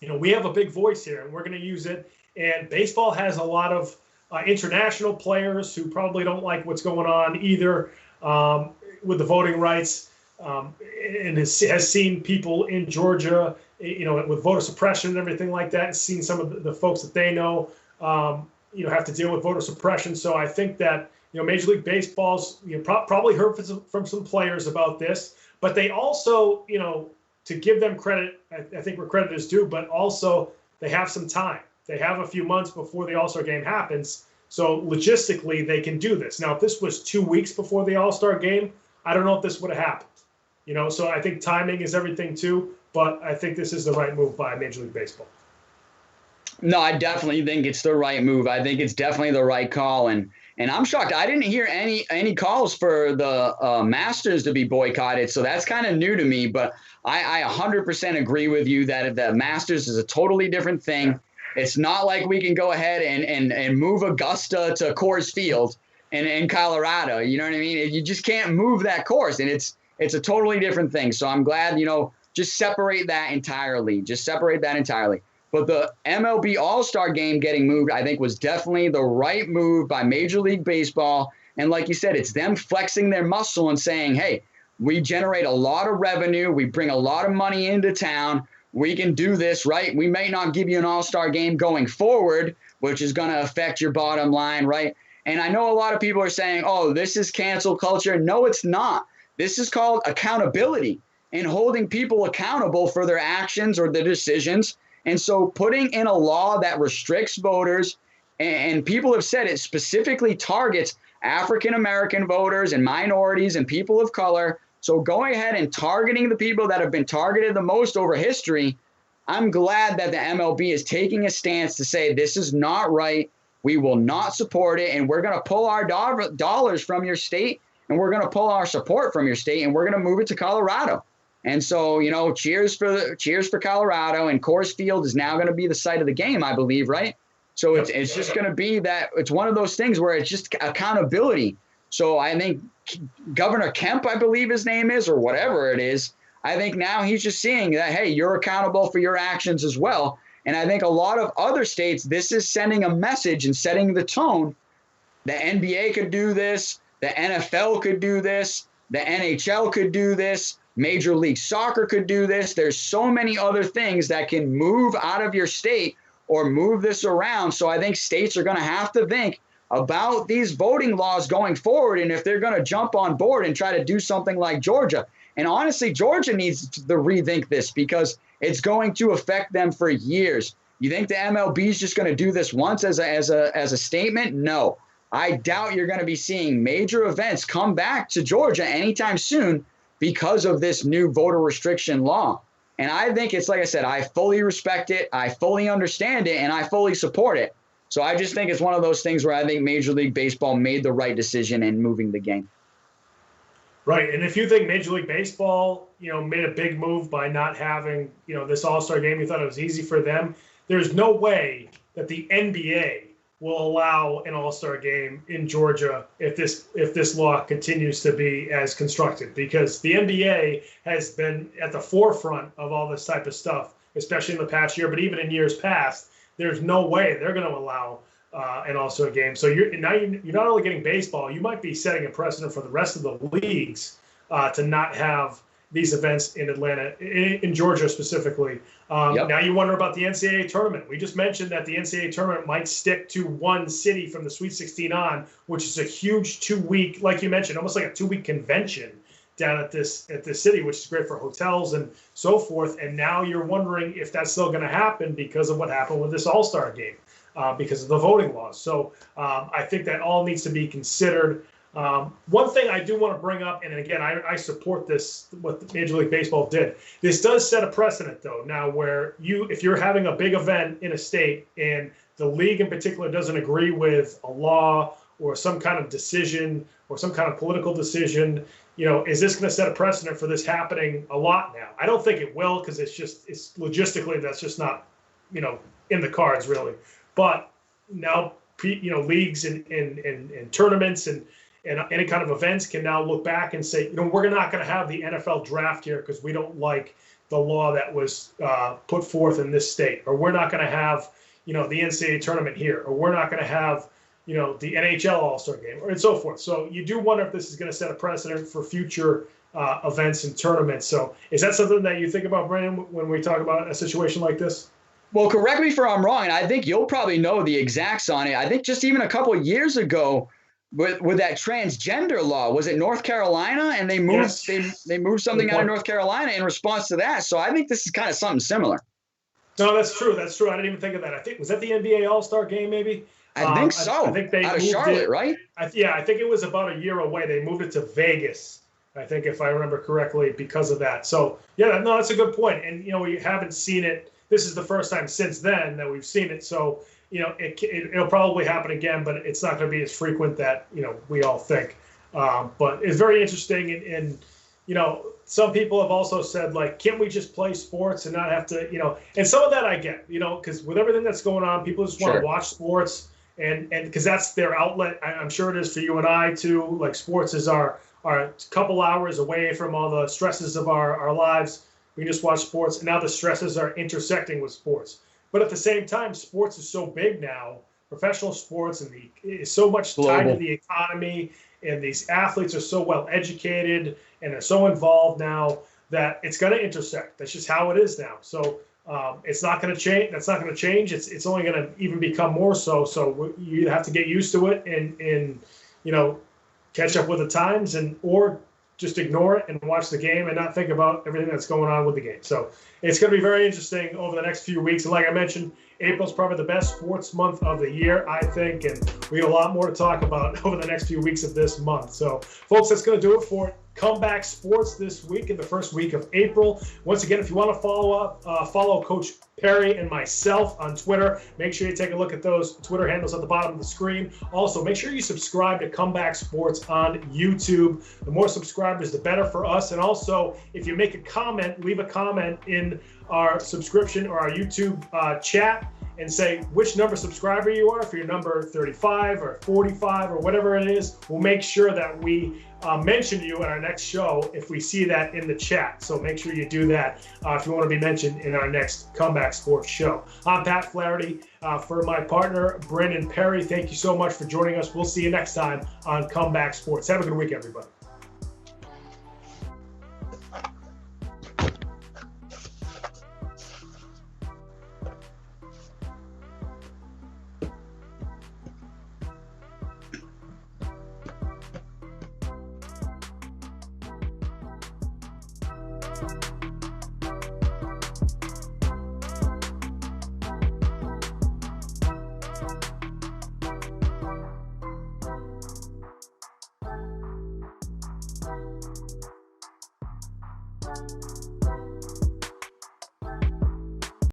you know, we have a big voice here and we're going to use it. And baseball has a lot of international players who probably don't like what's going on either with the voting rights, and has seen people in Georgia, you know, with voter suppression and everything like that, and seen some of the folks that they know, you know, have to deal with voter suppression. So I think that, you know, Major League Baseball's, you know, probably heard from some players about this, but they also, you know, to give them credit, I think where credit is due, but also they have some time. They have a few months before the All-Star game happens. So logistically, they can do this. Now, if this was 2 weeks before the All-Star game, I don't know if this would have happened. So I think timing is everything too, but I think this is the right move by Major League Baseball. No, I definitely think it's the right move. I think it's definitely the right call, and I'm shocked. I didn't hear any calls for the Masters to be boycotted, so that's kind of new to me. But I 100% agree with you that the Masters is a totally different thing. Yeah. It's not like we can go ahead and move Augusta to Coors Field in Colorado. You know what I mean? You just can't move that course, and it's a totally different thing. So I'm glad, just separate that entirely. Just separate that entirely. But the MLB All-Star Game getting moved, I think, was definitely the right move by Major League Baseball. And like you said, it's them flexing their muscle and saying, hey, we generate a lot of revenue. We bring a lot of money into town. We can do this, right? We may not give you an All-Star Game going forward, which is going to affect your bottom line, right? And I know a lot of people are saying, oh, this is cancel culture. No, it's not. This is called accountability and holding people accountable for their actions or their decisions. And so putting in a law that restricts voters, and people have said it specifically targets African-American voters and minorities and people of color. So going ahead and targeting the people that have been targeted the most over history, I'm glad that the MLB is taking a stance to say this is not right. We will not support it, and we're going to pull our dollars from your state, and we're going to pull our support from your state, and we're going to move it to Colorado. And so, cheers for Colorado, and Coors Field is now going to be the site of the game, I believe, right? So it's just going to be that it's one of those things where it's just accountability. So I think Governor Kemp, I believe his name is, or whatever it is, I think now he's just seeing that, hey, you're accountable for your actions as well. And I think a lot of other states, this is sending a message and setting the tone. The NBA could do this. The NFL could do this. The NHL could do this. Major League Soccer could do this. There's so many other things that can move out of your state or move this around. So I think states are going to have to think about these voting laws going forward, and if they're going to jump on board and try to do something like Georgia. And honestly, Georgia needs to rethink this because it's going to affect them for years. You think the MLB is just going to do this once as a statement? No. I doubt you're going to be seeing major events come back to Georgia anytime soon because of this new voter restriction law. And I think it's, like I said, I fully respect it, I fully understand it, and I fully support it. So I just think it's one of those things where I think Major League Baseball made the right decision in moving the game. Right. And if you think Major League Baseball, made a big move by not having, this All-Star Game, you thought it was easy for them, there's no way that the NBA will allow an All-Star Game in Georgia if this law continues to be as constructed, because the NBA has been at the forefront of all this type of stuff, especially in the past year, but even in years past, there's no way they're going to allow an All-Star Game. So you're not only getting baseball, you might be setting a precedent for the rest of the leagues to not have these events in Atlanta, in Georgia specifically. Yep. Now you wonder about the NCAA tournament. We just mentioned that the NCAA tournament might stick to one city from the Sweet 16 on, which is a huge 2-week, like you mentioned, almost like a 2-week convention down at this city, which is great for hotels and so forth. And now you're wondering if that's still going to happen because of what happened with this All-Star Game, because of the voting laws. So I think that all needs to be considered. One thing I do want to bring up, and again, I support this, what Major League Baseball did. This does set a precedent, though, now where if you're having a big event in a state and the league in particular doesn't agree with a law or some kind of decision or some kind of political decision, is this going to set a precedent for this happening a lot now? I don't think it will, because it's logistically, that's just not, in the cards really. But now, leagues and tournaments and any kind of events can now look back and say, we're not going to have the NFL draft here because we don't like the law that was put forth in this state, or we're not going to have, the NCAA tournament here, or we're not going to have, the NHL All-Star Game, and so forth. So you do wonder if this is going to set a precedent for future events and tournaments. So is that something that you think about, Brandon, when we talk about a situation like this? Well, correct me if I'm wrong, and I think you'll probably know the exacts on it. I think just even a couple of years ago, with that transgender law, was it North Carolina? And they moved they moved something out of North Carolina in response to that. So I think this is kind of something similar. No, that's true. That's true. I didn't even think of that. I think, was that the NBA All-Star Game maybe? I think so. I think they out of moved Charlotte, it, right? I think it was about a year away. They moved it to Vegas I think, if I remember correctly, because of that. So, yeah, no, that's a good point. And, we haven't seen it. This is the first time since then that we've seen it. So, it'll probably happen again, but it's not going to be as frequent that, we all think. But it's very interesting. And some people have also said, like, can't we just play sports and not have to, and some of that I get, because with everything that's going on, people just want to watch sports and because that's their outlet. I'm sure it is for you and I too. Like, sports is our couple hours away from all the stresses of our lives. We just watch sports, and now the stresses are intersecting with sports. But at the same time, sports is so big now, professional sports, and is so much tied to the economy, and these athletes are so well educated and they're so involved now that it's going to intersect. That's just how it is now. So it's not going to change. That's not going to change. It's only going to even become more so. So you have to get used to it and catch up with the times, or just ignore it and watch the game and not think about everything that's going on with the game. So it's going to be very interesting over the next few weeks. And like I mentioned, April's probably the best sports month of the year, I think, and we have a lot more to talk about over the next few weeks of this month. So, folks, that's going to do it for Comeback Sports this week in the first week of April. Once again, if you want to follow Coach Perry and myself on Twitter, make sure you take a look at those Twitter handles at the bottom of the screen. Also, make sure you subscribe to Comeback Sports on YouTube. The more subscribers, the better for us. And also, if you make a comment, leave a comment in our subscription or our YouTube chat and say which number subscriber you are. If you're number 35 or 45 or whatever it is, we'll make sure that we mention you in our next show if we see that in the chat. So make sure you do that if you want to be mentioned in our next Comeback Sports show. I'm Pat Flaherty. For my partner, Brendan Perry, thank you so much for joining us. We'll see you next time on Comeback Sports. Have a good week, everybody.